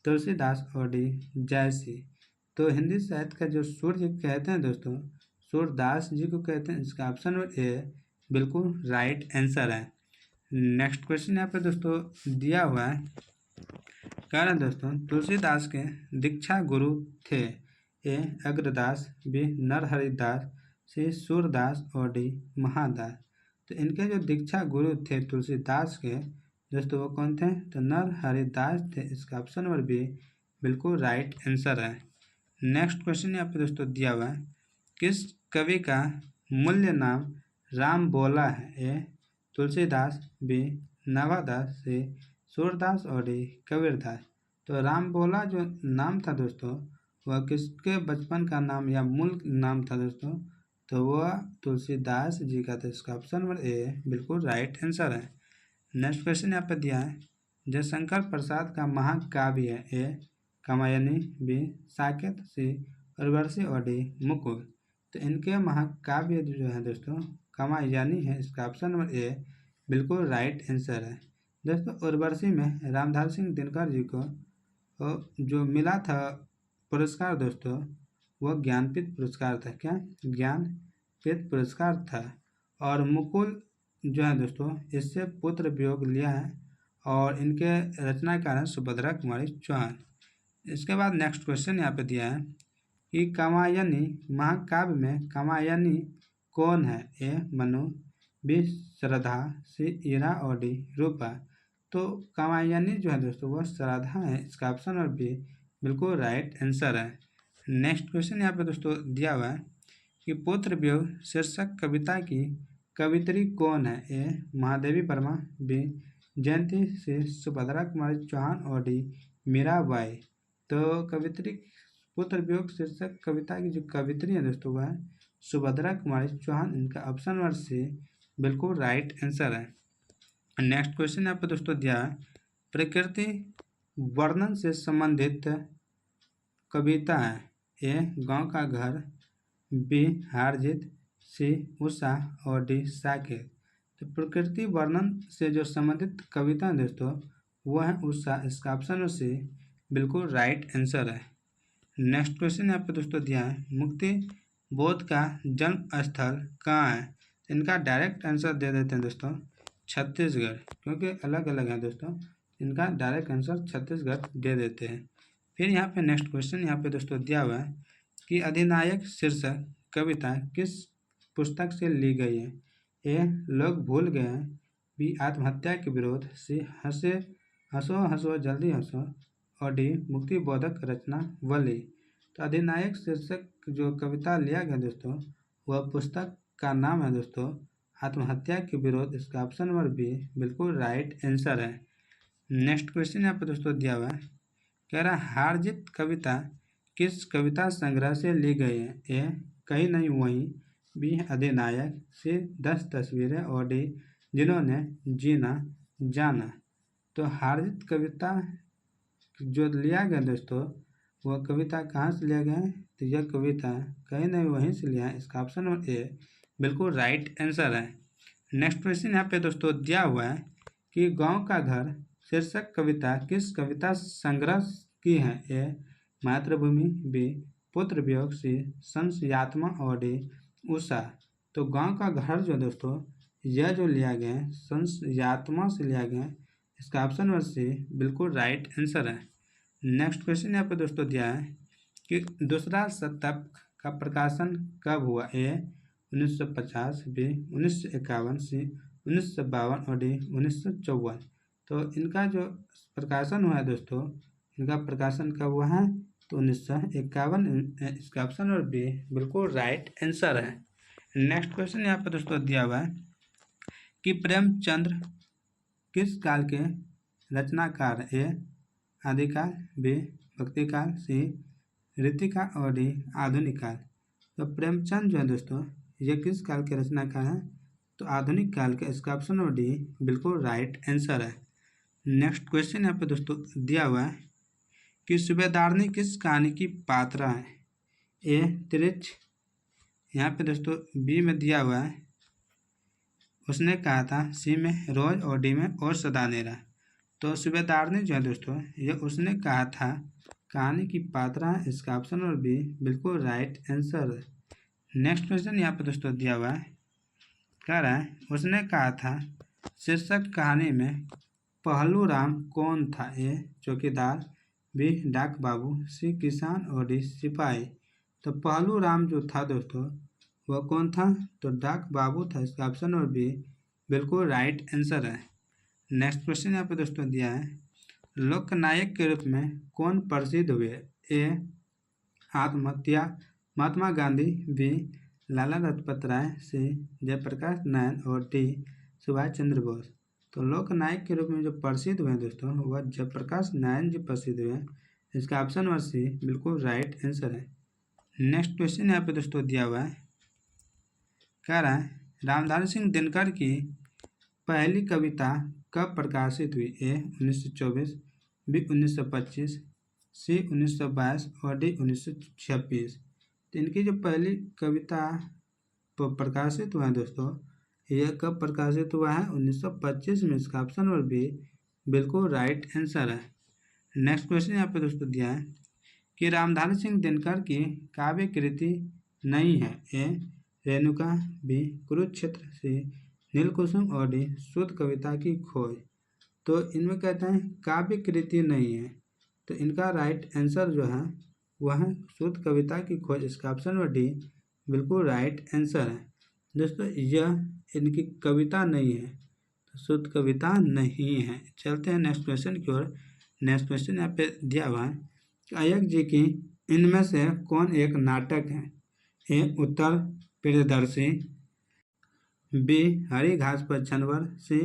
तुलसीदास और डी जयसिंह। तो हिंदी साहित्य का जो सूर्य कहते हैं दोस्तों सूरदास जी को कहते हैं। इसका ऑप्शन नंबर ए बिल्कुल राइट आंसर है। नेक्स्ट क्वेश्चन यहाँ पे दोस्तों दिया हुआ है, कह रहे हैं दोस्तों तुलसीदास के दीक्षा गुरु थे? ए अग्रदास, बी नरहरिदास, सी सूरदास और डी महादास। तो इनके जो दीक्षा गुरु थे तुलसीदास के दोस्तों वो कौन थे? तो नरहरिदास थे। इसका ऑप्शन नंबर बी बिल्कुल राइट आंसर है। नेक्स्ट क्वेश्चन यहाँ पे दोस्तों दिया हुआ है, किस कवि का मूल्य नाम राम बोला है? ए तुलसीदास, बी नवादास, सी सूरदास और डी कबीरदास। तो राम बोला जो नाम था दोस्तों वह किसके बचपन का नाम या मूल नाम था दोस्तों? तो वह तुलसीदास जी का था। इसका ऑप्शन नंबर ए बिल्कुल राइट आंसर है। नेक्स्ट क्वेश्चन यहाँ पे दिया है, जयशंकर प्रसाद का महाकाव्य है? ए कामायनी, बी साकेत, सी उर्वशी और डी मुकुल। तो इनके महाकाव्य जो है दोस्तों कामायनी है। इसका ऑप्शन नंबर ए बिल्कुल राइट आंसर है। दोस्तों उर्वशी में रामधारी सिंह दिनकर जी को जो मिला था पुरस्कार दोस्तों वह ज्ञानपीठ पुरस्कार था। क्या? ज्ञानपीठ पुरस्कार था। और मुकुल जो है दोस्तों इससे पुत्र वियोग लिया है और इनके रचनाकार हैं सुभद्रा कुमारी चौहान। इसके बाद नेक्स्ट क्वेश्चन यहाँ पे दिया है कि कामायनी महाकाव्य में कामायनी कौन है? ए मनु, बी श्रद्धा, सी ईरा और डी रूपा। तो कामायनी जो है दोस्तों वह श्राद्धा है, इसका ऑप्शन और बी बिल्कुल राइट आंसर है। नेक्स्ट क्वेश्चन यहाँ पे दोस्तों दिया हुआ है कि पुत्र वियोग शीर्षक कविता की कवित्री कौन है? ए महादेवी वर्मा, बी जयंती, सी सुभद्रा कुमारी चौहान और डी मीराबाई। तो कवित्री पुत्र वियोग शीर्षक कविता की जो कवित्री है दोस्तों वह है सुभद्रा कुमारी चौहान, इनका ऑप्शन नंबर सी बिल्कुल राइट आंसर है। नेक्स्ट क्वेश्चन यहाँ पे दोस्तों दिया है प्रकृति वर्णन से संबंधित कविता है। ए गांव का घर, बी हार जीत, सी उषा और डी साकेत। तो प्रकृति वर्णन से जो संबंधित कविता है दोस्तों वह है उषा, इसका ऑप्शन सी बिल्कुल राइट आंसर है। नेक्स्ट क्वेश्चन यहाँ पे दोस्तों दिया है मुक्ति बोध का जन्म स्थल कहाँ है? इनका डायरेक्ट आंसर दे देते हैं दोस्तों छत्तीसगढ़, क्योंकि अलग अलग है दोस्तों, इनका डायरेक्ट आंसर छत्तीसगढ़ दे देते हैं। फिर यहाँ पे नेक्स्ट क्वेश्चन यहाँ पे दोस्तों दिया हुआ है कि अधिनायक शीर्षक कविता किस पुस्तक से ली गई है? ए लोग भूल गए हैं, बी आत्महत्या के विरोध, सी हंसो हंसो जल्दी हंसो और डी मुक्ति बोधक रचना वली। तो अधिनायक शीर्षक जो कविता लिया गया दोस्तों वह पुस्तक का नाम है दोस्तों आत्महत्या के विरोध, इसका ऑप्शन नंबर बी बिल्कुल राइट आंसर है। नेक्स्ट क्वेश्चन यहाँ पर दोस्तों दिया हुआ है कह रहा है हार जीत कविता किस कविता संग्रह से ली गई है? ए कहीं नहीं वहीं, बी अधिनायक, सी 10 तस्वीरें और डी जिन्होंने जीना जाना। तो हार जीत कविता जो लिया गया दोस्तों वह कविता कहाँ से लिया गया है? तो यह कविता कहीं नहीं वहीं से लिया है, इसका ऑप्शन नंबर ए बिल्कुल राइट आंसर है। नेक्स्ट क्वेश्चन यहाँ पे दोस्तों दिया हुआ है कि गांव का घर शीर्षक कविता किस कविता संग्रह की है? ए मातृभूमि, बी पुत्र वियोग, सी संशयात्मा और डी उषा। तो गांव का घर जो दोस्तों यह जो लिया गया है संशयात्मा से लिया गया है, इसका ऑप्शन नंबर सी बिल्कुल राइट आंसर है। नेक्स्ट क्वेश्चन यहाँ पे दोस्तों दिया है कि दूसरा शतक का प्रकाशन कब हुआ? ए 1950, बी 1951, सी 1952 और डी 1954। तो इनका जो प्रकाशन हुआ है दोस्तों इनका प्रकाशन कब हुआ है? तो 1951, इसका ऑप्शन नंबर बी बिल्कुल राइट आंसर है। नेक्स्ट क्वेश्चन यहाँ पर दोस्तों दिया हुआ है कि प्रेमचंद्र किस काल के रचनाकार? ए आदिकाल, बी भक्तिकाल, सी रीतिकाल और डी आधुनिक काल। तो प्रेमचंद जो है दोस्तों ये किस काल के रचनाकार हैं? तो आधुनिक काल के, इसका ऑप्शन नंबर डी बिल्कुल राइट आंसर है। नेक्स्ट क्वेश्चन यहाँ पे दोस्तों दिया हुआ है कि सूबेदारनी किस कहानी की पात्रा है? ए तिरछ, यहाँ पे दोस्तों बी में दिया हुआ है उसने कहा था, सी में रोज और डी में और सदानेरा। तो सूबेदारनी जो है दोस्तों ये उसने कहा था कहानी की पात्रा है, इसका ऑप्शन नंबर बी बिल्कुल राइट आंसर है। नेक्स्ट क्वेश्चन यहाँ पे दोस्तों दिया हुआ है कह रहा है उसने कहा था शीर्षक कहानी में पहलू राम कौन था? ए चौकीदार, बी डाक बाबू, सी किसान और डी सिपाही। तो पहलू राम जो था दोस्तों वह कौन था? तो डाक बाबू था, इसका ऑप्शन नंबर बी बिल्कुल राइट आंसर है। नेक्स्ट क्वेश्चन यहाँ पे दोस्तों दिया है लोकनायक के रूप में कौन प्रसिद्ध हुए? ए आत्महत्या महात्मा गांधी, बी लाला लाजपत राय, सी जयप्रकाश नारायण और डी सुभाष चंद्र बोस। तो लोकनायक के रूप में जो प्रसिद्ध हुए दोस्तों वह जयप्रकाश नारायण जी प्रसिद्ध हुए, इसका ऑप्शन नंबर सी बिल्कुल राइट आंसर है। नेक्स्ट क्वेश्चन यहाँ पे दोस्तों दिया हुआ है कह रहा है रामधारी सिंह दिनकर की पहली कविता कब प्रकाशित हुई? ए 1924, बी 1925, सी 1922 और डी 1926। तो इनकी जो पहली कविता प्रकाशित हुआ है दोस्तों यह कब प्रकाशित हुआ है? 1925 में, इसका ऑप्शन नंबर बी बिल्कुल राइट आंसर है। नेक्स्ट क्वेश्चन यहाँ पे दोस्तों दिया है कि रामधारी सिंह दिनकर की काव्य कृति नहीं है। ए रेणुका, बी कुरुक्षेत्र, सी नीलकुसुम और डी शुद्ध कविता की खोज। तो इनमें कहते हैं काव्य कृति नहीं है, तो इनका राइट आंसर जो है वह है शुद्ध कविता की खोज, इसका ऑप्शन नंबर डी बिल्कुल राइट आंसर है। दोस्तों यह इनकी कविता नहीं है, तो शुद्ध कविता नहीं है। चलते हैं नेक्स्ट क्वेश्चन की ओर। नेक्स्ट क्वेश्चन यहाँ पे दिया हुआ है, अय्यर जी की इनमें से कौन एक नाटक है? ए उत्तर प्रियदर्शी, बी हरी घास पर जानवर, सी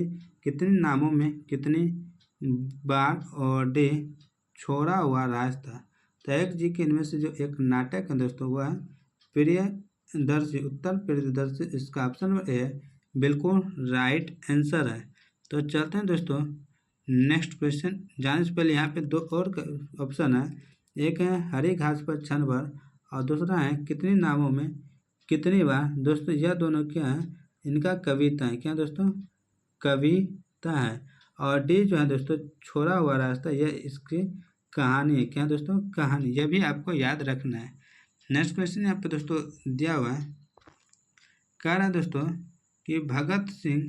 कितने नामों में कितनी बार, और डी छोड़ा हुआ रास्ता। तो एक जी के इनमें से जो एक नाटक है दोस्तों वह है प्रियदर्शी, उत्तर प्रियदर्शी। इसका ऑप्शन नंबर ए बिल्कुल राइट आंसर है। तो चलते हैं दोस्तों नेक्स्ट क्वेश्चन। जाने से पहले यहाँ पे दो और ऑप्शन है, एक है हरी घास पर क्षण भर और दूसरा है कितनी नामों में कितनी बार। दोस्तों यह दोनों क्या है, इनका कविता है। क्या दोस्तों, कविता है। और डी जो है दोस्तों छोड़ा हुआ रास्ता, यह इसकी कहानी है। क्या दोस्तों, कहानी। यह भी आपको याद रखना है। नेक्स्ट क्वेश्चन यहाँ पे दोस्तों दिया हुआ है, कह रहा है दोस्तों कि भगत सिंह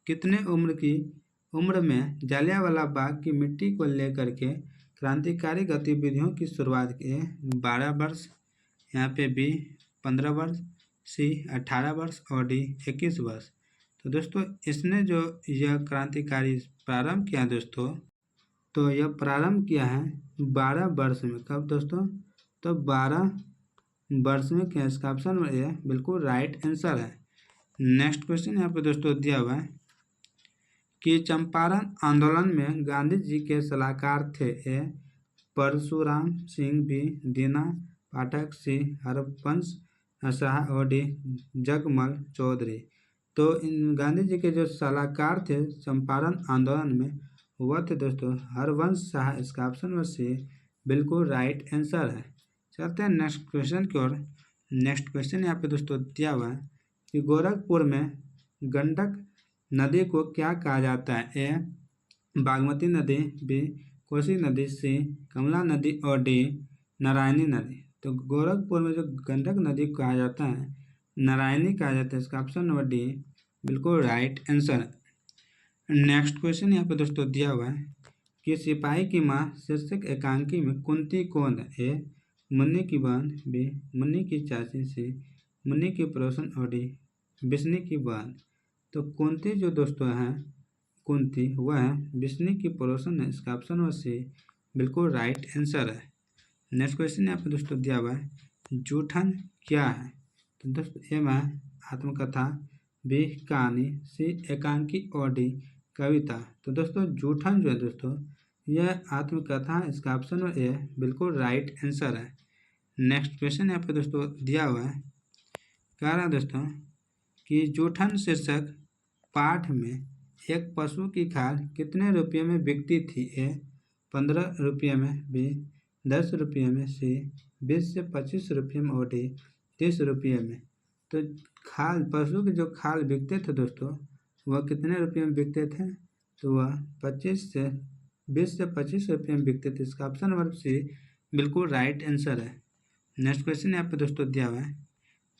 कितने उम्र में जलियांवाला बाग की मिट्टी को लेकर के क्रांतिकारी गतिविधियों की शुरुआत की? 12 वर्ष, यहाँ पे बी 15 वर्ष, सी 18 वर्ष और डी 21 वर्ष। तो दोस्तों इसने जो यह क्रांतिकारी प्रारंभ किया दोस्तों, तो यह प्रारंभ किया है 12 वर्ष में। कब दोस्तों, तो 12 वर्ष में क्या? इसका ऑप्शन ए बिल्कुल राइट आंसर है। नेक्स्ट क्वेश्चन यहाँ पे दोस्तों दिया हुआ है कि चंपारण आंदोलन में गांधी जी के सलाहकार थे? ए परशुराम सिंह, बी दीना पाठक, सी हरबंश शाह और डी जगमल चौधरी। तो इन गांधी जी के जो सलाहकार थे चंपारण आंदोलन में वह थे दोस्तों हरबंश शाह। इसका ऑप्शन नंबर सी बिल्कुल राइट आंसर है। चलते हैं नेक्स्ट क्वेश्चन की ओर। नेक्स्ट क्वेश्चन यहाँ पे दोस्तों दिया हुआ है कि गोरखपुर में गंडक नदी को क्या कहा जाता है? ए बागमती नदी, बी कोसी नदी, सी कमला नदी और डी नारायणी नदी। तो गोरखपुर में जो गंडक नदी को कहा जाता है नारायणी कहा जाता है। इसका ऑप्शन नंबर डी बिल्कुल राइट आंसर है। नेक्स्ट क्वेश्चन यहाँ पे दोस्तों दिया हुआ है कि सिपाही की माँ शीर्षक एकांकी में कुंती कौन है? ए मुन्नी की बहन, बी मुन्नी की चाची, सी मुन्नी की पड़ोसन और डी विष्णु की बहन। तो कुंती जो दोस्तों हैं कुंती वह है विष्णु की पड़ोसन है। इसका ऑप्शन नंबर सी बिल्कुल राइट आंसर है। नेक्स्ट क्वेश्चन यहाँ पे दोस्तों दिया हुआ है जूठन क्या है? तो दोस्तों ए में आत्मकथा, बी कहानी, सी एकांकी और डी कविता। तो दोस्तों जूठन जो है दोस्तों यह आत्मकथा है। इसका ऑप्शन नंबर ए बिल्कुल राइट आंसर है। नेक्स्ट क्वेश्चन यहाँ पे दोस्तों दिया हुआ है, कह रहा है दोस्तों कि जूठन शीर्षक पाठ में एक पशु की खाल कितने रुपये में बिकती थी? ए 15 रुपये में, बी 10 रुपये में, सी 20 से 25 रुपये में और डी 30 रुपये में। तो खाल पशु के जो खाल बिकते थे दोस्तों वह कितने रुपये में बिकते थे? तो वह 20 से 25 रुपये में बिकते थे। इसका ऑप्शन नंबर सी बिल्कुल राइट आंसर है। नेक्स्ट क्वेश्चन यहाँ पे दोस्तों दिया हुआ है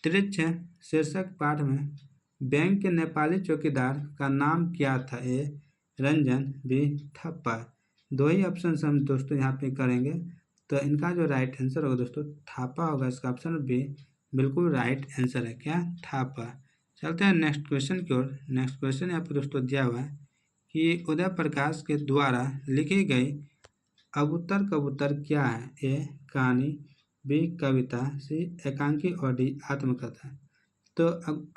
त्रिच्छ शीर्षक पाठ में बैंक के नेपाली चौकीदार का नाम क्या था? ए रंजन, बी थप्पा। दो ही ऑप्शन हम दोस्तों यहाँ पे करेंगे, तो इनका जो राइट आंसर होगा दोस्तों थापा होगा। इसका ऑप्शन बी बिल्कुल राइट आंसर है। क्या? थापा। चलते हैं नेक्स्ट क्वेश्चन की ओर। नेक्स्ट क्वेश्चन यहाँ पे दोस्तों दिया हुआ है कि उदय प्रकाश के द्वारा लिखी गई अबूतर कबूतर क्या है? ए कहानी, बी कविता, सी एकांकी और डी आत्मकथा। तो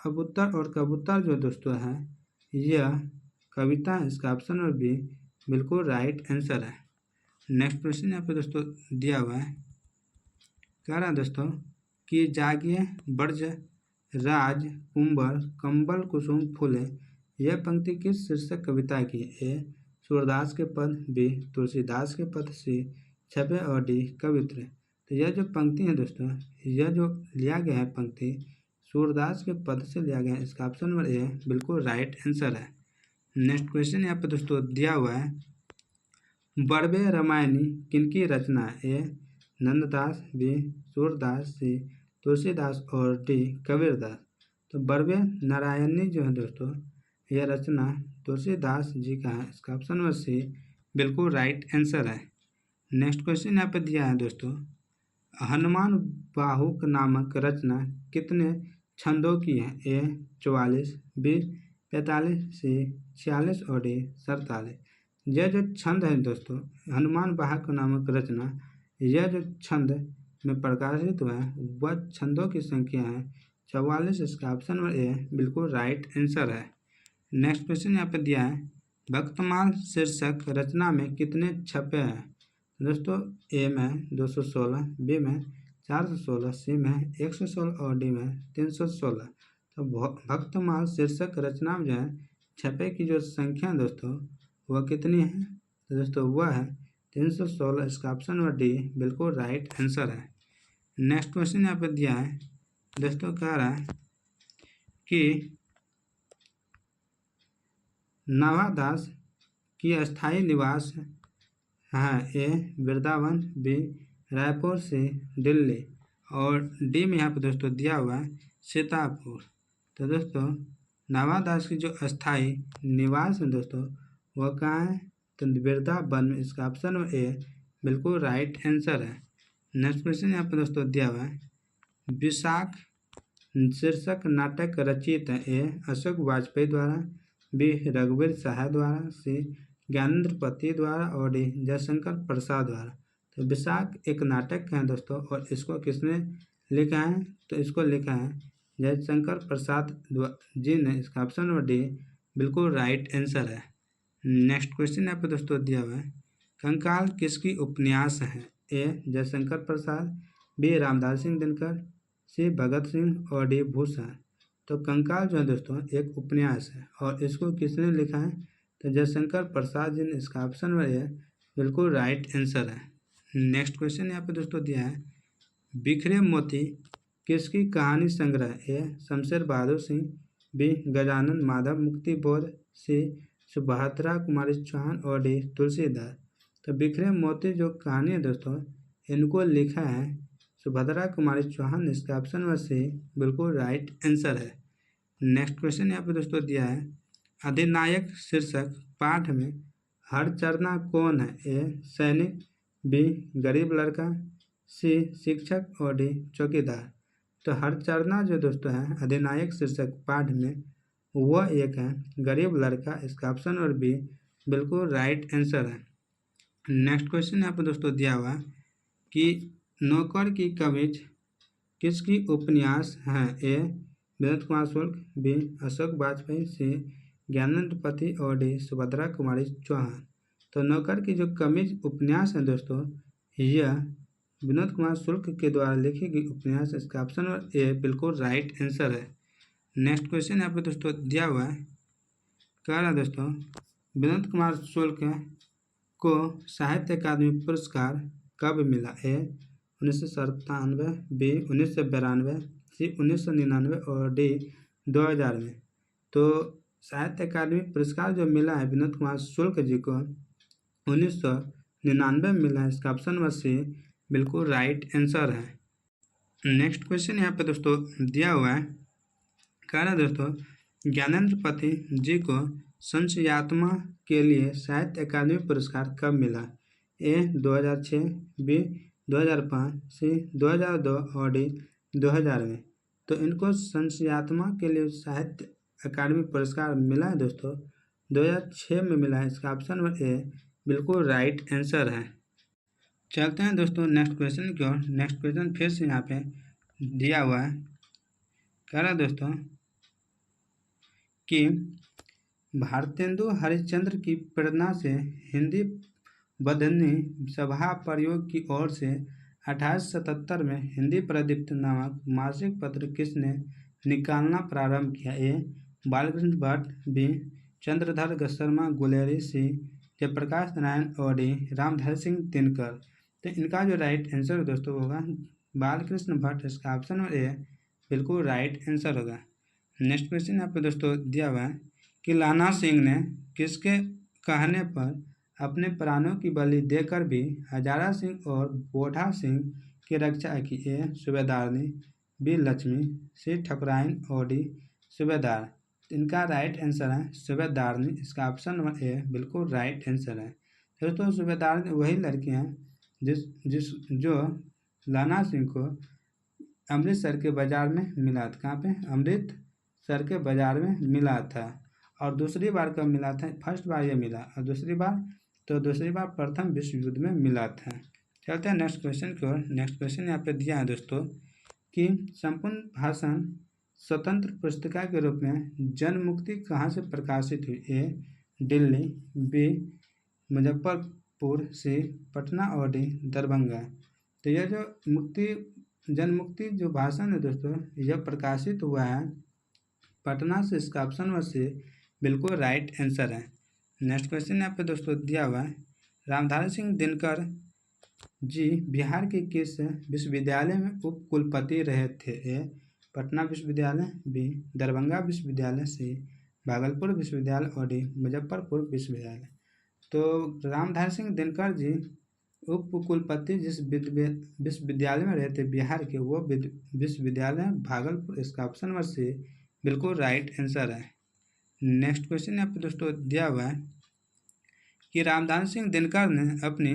अबूतर और कबूतर जो दोस्तों है यह कविता है। इसका ऑप्शन नंबर बी बिल्कुल राइट आंसर है। नेक्स्ट क्वेश्चन यहाँ पे दोस्तों दिया हुआ है, कह रहा है दोस्तों कि जागिए ब्रज राज कुंबर कंबल कुसुम फूले, यह पंक्ति किस शीर्षक कविता की? ए सूरदास के पद, बी तुलसीदास के पद, सी छपे और डी कवित्र। तो यह जो पंक्ति है दोस्तों यह जो लिया गया है पंक्ति सूरदास के पद से लिया गया है। इसका ऑप्शन नंबर ए बिल्कुल राइट आंसर है। नेक्स्ट क्वेश्चन यहाँ पे दोस्तों दिया हुआ है बड़वे रामायणी किनकी रचना? ए नंददास, बी सूरदास, सी तुलसीदास और डी कबीरदास। तो बड़वे नारायणी जो है दोस्तों यह रचना तुलसीदास जी का है। इसका ऑप्शन नंबर सी बिल्कुल राइट आंसर है। नेक्स्ट क्वेश्चन यहाँ पे दिया है दोस्तों हनुमान बाहुक नामक रचना कितने छंदों की है? ए 44, बी 45 से 46 और डी 47। यह जो छंद है दोस्तों, हनुमान वाहक नामक रचना, यह जो छंद में प्रकाशित हुआ है वह छंदों की संख्या है 44। इसका ऑप्शन नंबर ए बिल्कुल राइट आंसर है। नेक्स्ट क्वेश्चन यहाँ पे दिया है, भक्तमाल शीर्षक रचना में कितने छपे हैं? दोस्तों ए में 216, बी में 416, सी में 116 और डी में 316। तो भक्तमाल शीर्षक रचना में जो है छपे की जो संख्या दोस्तों वह कितनी है? तो दोस्तों वह है 316। इसका ऑप्शन नंबर डी बिल्कुल राइट आंसर है। नेक्स्ट क्वेश्चन यहाँ पे दिया है दोस्तों, कह रहा है कि नवादास की अस्थायी निवास है ए वृंदावन, बी रायपुर, से दिल्ली और डी में यहाँ पे दोस्तों दिया हुआ है सीतापुर। तो दोस्तों नवादास की जो अस्थायी निवास है दोस्तों वह कहाँ है? तो वृंदावन में। इसका ऑप्शन नंबर ए बिल्कुल राइट आंसर है। नेक्स्ट क्वेश्चन यहाँ पे दोस्तों दिया हुआ है, विशाख शीर्षक नाटक रचित है ए अशोक वाजपेयी द्वारा, बी रघुवीर शाह द्वारा, सी ज्ञानेंद्र पति द्वारा और डी जयशंकर प्रसाद द्वारा। तो विशाख एक नाटक है दोस्तों और इसको किसने लिखा है? तो इसको लिखा है जयशंकर प्रसाद जी ने। इसका ऑप्शन नंबर डी बिल्कुल राइट आंसर है। नेक्स्ट क्वेश्चन यहाँ पे दोस्तों दिया हुआ है, कंकाल किसकी उपन्यास है? ए जयशंकर प्रसाद, बी रामधारी सिंह दिनकर, सी भगत सिंह और डी भूषण। तो कंकाल जो है दोस्तों एक उपन्यास है और इसको किसने लिखा है? तो जयशंकर प्रसाद जी ने। इसका ऑप्शन नंबर ए बिल्कुल राइट आंसर है। नेक्स्ट क्वेश्चन यहाँ पे दोस्तों दिया है, बिखरे मोती किसकी कहानी संग्रह? ए शमशेर बहादुर सिंह, बी गजानन माधव मुक्तिबोध, सी सुभद्रा कुमारी चौहान और डी तुलसीदास। तो बिखरे मोती जो कहानी है दोस्तों इनको लिखा है सुभद्रा कुमारी चौहान। इसका ऑप्शन नंबर सी बिल्कुल राइट आंसर है। नेक्स्ट क्वेश्चन यहाँ पे दोस्तों दिया है, अधिनायक शीर्षक पाठ में हरचरना कौन है? ए सैनिक, बी गरीब लड़का, सी शिक्षक और डी चौकीदार। तो हरचरना जो दोस्तों है अधिनायक शीर्षक पाठ में वह एक है गरीब लड़का। इसका ऑप्शन नंबर बी बिल्कुल राइट आंसर है। नेक्स्ट क्वेश्चन यहाँ पे दोस्तों दिया हुआ कि नौकर की कमीज किसकी उपन्यास है? ए विनोद कुमार शुक्ल, बी अशोक वाजपेयी, सी ज्ञानेंद्र पति और डी सुभद्रा कुमारी चौहान। तो नौकर की जो कमीज उपन्यास है दोस्तों यह विनोद कुमार शुक्ल के द्वारा लिखी गई उपन्यास। इसका ऑप्शन नंबर ए बिल्कुल राइट आंसर है। नेक्स्ट क्वेश्चन यहाँ पे दोस्तों दिया हुआ है, कह रहा है दोस्तों विनोद कुमार शुक्ल को साहित्य अकादमी पुरस्कार कब मिला? ए 1997, बी 1992, सी 1999 और डी 2000 में। तो साहित्य अकादमी पुरस्कार जो मिला है विनोद कुमार शुक्ल जी को 1999 में मिला है। इसका ऑप्शन नंबर सी बिल्कुल राइट आंसर है। नेक्स्ट क्वेश्चन यहाँ पे दोस्तों दिया हुआ है, कह रहा है दोस्तों ज्ञानेंद्र पति जी को संशयात्मा के लिए साहित्य अकादमी पुरस्कार कब मिला? ए 2006, बी 2005, सी 2002 और डी 2000 में। तो इनको संशयात्मा के लिए साहित्य अकादमी पुरस्कार मिला है दोस्तों 2006 में मिला है। इसका ऑप्शन नंबर ए बिल्कुल राइट आंसर है। चलते हैं दोस्तों नेक्स्ट क्वेश्चन की ओर। नेक्स्ट क्वेश्चन फिर से यहाँ पे दिया हुआ है, कह रहा है दोस्तों कि भारतेंदु हरिश्चंद्र की प्रेरणा से हिंदी बंधनी सभा प्रयोग की ओर से 1877 में हिंदी प्रदीप्त नामक मासिक पत्र किसने निकालना प्रारंभ किया? ए बालकृष्ण भट्ट, बी चंद्रधर शर्मा गुलेरी, सी जयप्रकाश नारायण और डी रामधारी सिंह दिनकर। तो इनका जो राइट आंसर दोस्तों होगा बालकृष्ण भट्ट। इसका ऑप्शन नंबर ए बिल्कुल राइट आंसर होगा। नेक्स्ट क्वेश्चन यहाँ पे दोस्तों दिया हुआ है कि लाना सिंह ने किसके कहने पर अपने प्राणों की बलि देकर भी हजारा सिंह और बोढ़ा सिंह की रक्षा की? ए सूबेदारनी, बी लक्ष्मी, सी ठकुराइन और डी सूबेदार। इनका राइट आंसर है सूबेदारनी। इसका ऑप्शन नंबर ए बिल्कुल राइट आंसर है। दोस्तों सूबेदारनी वही लड़की हैं जो लाना सिंह को अमृतसर के बाजार में मिला था। कहाँ पे? अमृतसर के बाजार में मिला था और दूसरी बार कब मिला था? फर्स्ट बार ये मिला, और दूसरी बार प्रथम विश्व युद्ध में मिला था। चलते हैं नेक्स्ट क्वेश्चन की ओर। नेक्स्ट क्वेश्चन यहाँ पे दिया है दोस्तों कि संपूर्ण भाषण स्वतंत्र पुस्तिका के रूप में जनमुक्ति कहाँ से प्रकाशित हुई? ए दिल्ली, बी मुजफ्फरपुर, सी पटना और डी दरभंगा। तो यह जो जनमुक्ति जो भाषण है दोस्तों, यह प्रकाशित हुआ है पटना से। इसका ऑप्शन नंबर सी बिल्कुल राइट आंसर है। नेक्स्ट क्वेश्चन यहाँ पे दोस्तों दिया हुआ है, रामधारी सिंह दिनकर जी बिहार के किस विश्वविद्यालय में उप कुलपति रहे थे? ए पटना विश्वविद्यालय, बी दरभंगा विश्वविद्यालय, सी भागलपुर विश्वविद्यालय और डी मुजफ्फरपुर विश्वविद्यालय। तो रामधारी सिंह दिनकर जी उप कुलपति जिस विश्वविद्यालय में रहे थे बिहार के, वो विश्वविद्यालय भागलपुर। इसका ऑप्शन नंबर सी बिल्कुल राइट आंसर है। नेक्स्ट क्वेश्चन यहाँ पे दोस्तों दिया हुआ है कि रामधारी सिंह दिनकर ने अपनी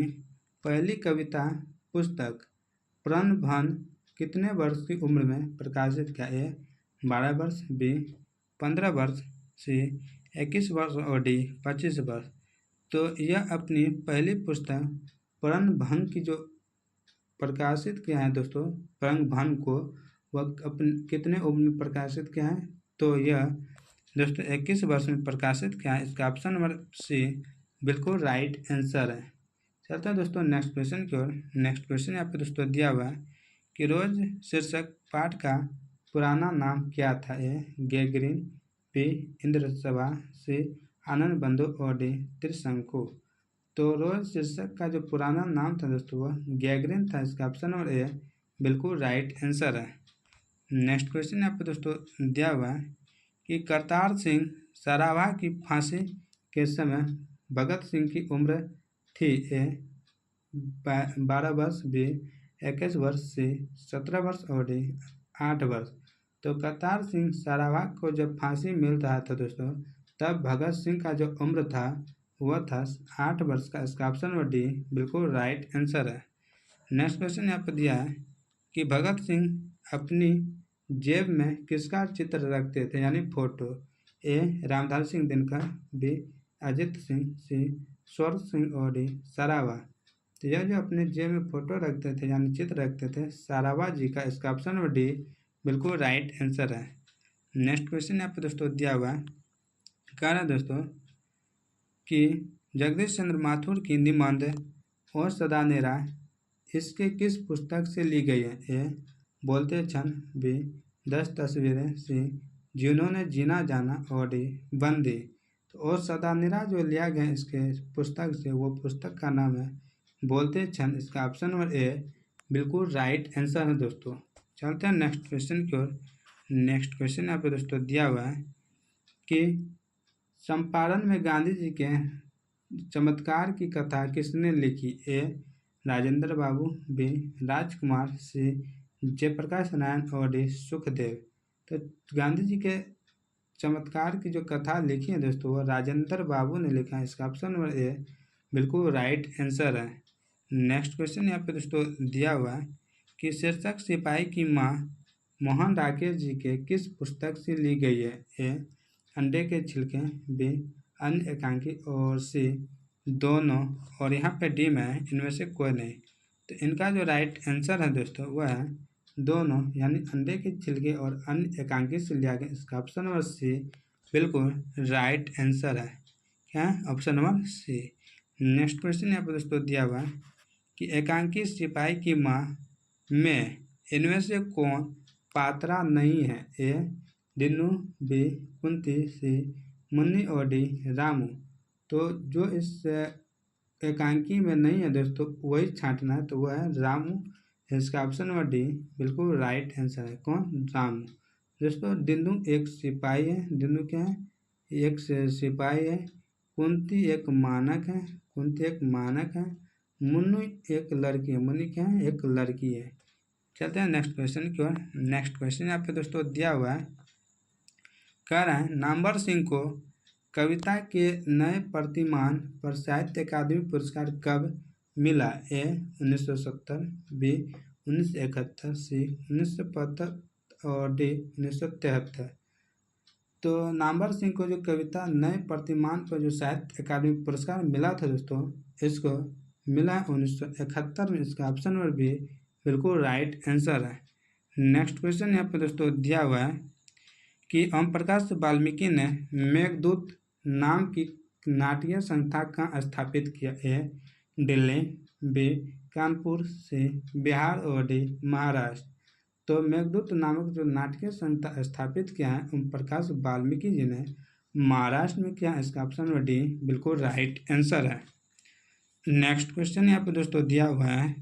पहली कविता पुस्तक प्रणभन कितने वर्ष की उम्र में प्रकाशित किया? ए 12 वर्ष, बी 15 वर्ष, सी 21 वर्ष और डी 25 वर्ष। तो यह अपनी पहली पुस्तक प्रणभन की जो प्रकाशित किया है दोस्तों, प्रणभन को वह अपने कितने उम्र में प्रकाशित किया है? तो यह दोस्तों 21 वर्ष में प्रकाशित किया है। इसका ऑप्शन नंबर सी बिल्कुल राइट आंसर है। चलते हैं दोस्तों नेक्स्ट क्वेश्चन की ओर। नेक्स्ट क्वेश्चन यहाँ पे दोस्तों दिया हुआ है कि रोज शीर्षक पाठ का पुराना नाम क्या था? ए गैगरिन, बी इंद्रसभा, सी आनंद बंधु और डी त्रिशंकु। तो रोज शीर्षक का जो पुराना नाम था दोस्तों वह गैगरिन था। इसका ऑप्शन नंबर ए बिल्कुल राइट आंसर है। नेक्स्ट क्वेश्चन यहाँ पे दोस्तों दिया हुआ है कि करतार सिंह सराभा की फांसी के समय भगत सिंह की उम्र थी? ए 12 वर्ष, बी 21 वर्ष, सी 17 वर्ष और डी 8 वर्ष। तो करतार सिंह सराभा को जब फांसी मिल रहा था दोस्तों, तब भगत सिंह का जो उम्र था वह था 8 वर्ष का। इसका ऑप्शन नंबर डी बिल्कुल राइट आंसर है। नेक्स्ट क्वेश्चन यहाँ पर दिया है कि भगत सिंह अपनी जेब में किसका चित्र रखते थे, यानी फोटो? ए रामधारी सिंह दिनकर, बी अजित सिंह, सी स्वर्ग सिंह और डी सराभा। तो यह जो अपने जेब में फोटो रखते थे यानी चित्र रखते थे सराभा जी का। इसका ऑप्शन नंबर डी बिल्कुल राइट आंसर है। नेक्स्ट क्वेश्चन यहाँ पे दोस्तों दिया हुआ है, कह रहा है दोस्तों कि जगदीश चंद्र माथुर की निबंध ओ सदा नेरा इसके किस पुस्तक से ली गई है? ए बोलते क्षण, बी 10 तस्वीरें, सी जिन्होंने जीना जाना और डी बंदी। तो ओ सदा नेरा जो लिया गया इसके पुस्तक से, वो पुस्तक का नाम है बोलते क्षण। इसका ऑप्शन नंबर ए बिल्कुल राइट आंसर है दोस्तों। चलते हैं नेक्स्ट क्वेश्चन की ओर। नेक्स्ट क्वेश्चन यहाँ पे दोस्तों दिया हुआ है कि चंपारण में गांधी जी के चमत्कार की कथा किसने लिखी? ए राजेंद्र बाबू, बी राजकुमार, सी जयप्रकाश नारायण और डी सुखदेव। तो गांधी जी के चमत्कार की जो कथा लिखी है दोस्तों वो राजेंद्र बाबू ने लिखा है। इसका ऑप्शन नंबर ए बिल्कुल राइट आंसर है। नेक्स्ट क्वेश्चन यहाँ पे दोस्तों दिया हुआ है कि शीर्षक सिपाही की माँ मोहन राकेश जी के किस पुस्तक से ली गई है? ए अंडे के छिलके, बी अन्य एकांकी और सी दोनों। और यहाँ पे डी में इनमें से कोई नहीं। तो इनका जो राइट आंसर है दोस्तों वह है दोनों, यानी अंडे के छिलके और अन्य एकांकी से लिया गया। इसका ऑप्शन नंबर सी बिल्कुल राइट आंसर है। क्या है? Option number C. Next question यहाँ पर दोस्तों दिया हुआ है कि एकांकी सिपाही की माँ में इनमें से कौन पात्रा नहीं है? ए दिन्नू, बी कुंती, सी मुन्नी और डी रामू। तो जो इस एकांकी में नहीं है दोस्तों वही छांटना है, तो वह है रामू। इसका ऑप्शन नंबर डी बिल्कुल राइट आंसर है। कौन? रामू। दोस्तों दिन्नू एक सिपाही है, दिन्नू क्या है? एक सिपाही है। कुंती एक मानक है, कुंती एक मानक है। मुन्नू एक लड़की है, मुन्नी क्या है? एक लड़की है। चलते हैं नेक्स्ट क्वेश्चन की ओर। नेक्स्ट क्वेश्चन यहाँ पे दोस्तों दिया हुआ है, कह रहा है नामवर सिंह को कविता के नए प्रतिमान पर साहित्य अकादमी पुरस्कार कब मिला? ए 1970, बी 1971, सी 1975 और डी 1973। तो नामवर सिंह को जो कविता नए प्रतिमान पर जो साहित्य अकादमी पुरस्कार मिला था दोस्तों, इसको मिला 1971 में। इसका ऑप्शन नंबर बी बिल्कुल राइट आंसर है। नेक्स्ट क्वेश्चन यहाँ पे दोस्तों दिया हुआ है कि ओम प्रकाश वाल्मीकि ने मेघदूत नाम की नाट्य संस्था कहाँ स्थापित किया? ए दिल्ली, बी कानपुर, सी बिहार और डी महाराष्ट्र। तो मेघदूत नामक जो नाट्य संस्था स्थापित किया है ओम प्रकाश वाल्मीकि जी ने महाराष्ट्र में किया। इसका ऑप्शन नंबर डी बिल्कुल राइट आंसर है। नेक्स्ट क्वेश्चन यहाँ पे दोस्तों दिया हुआ है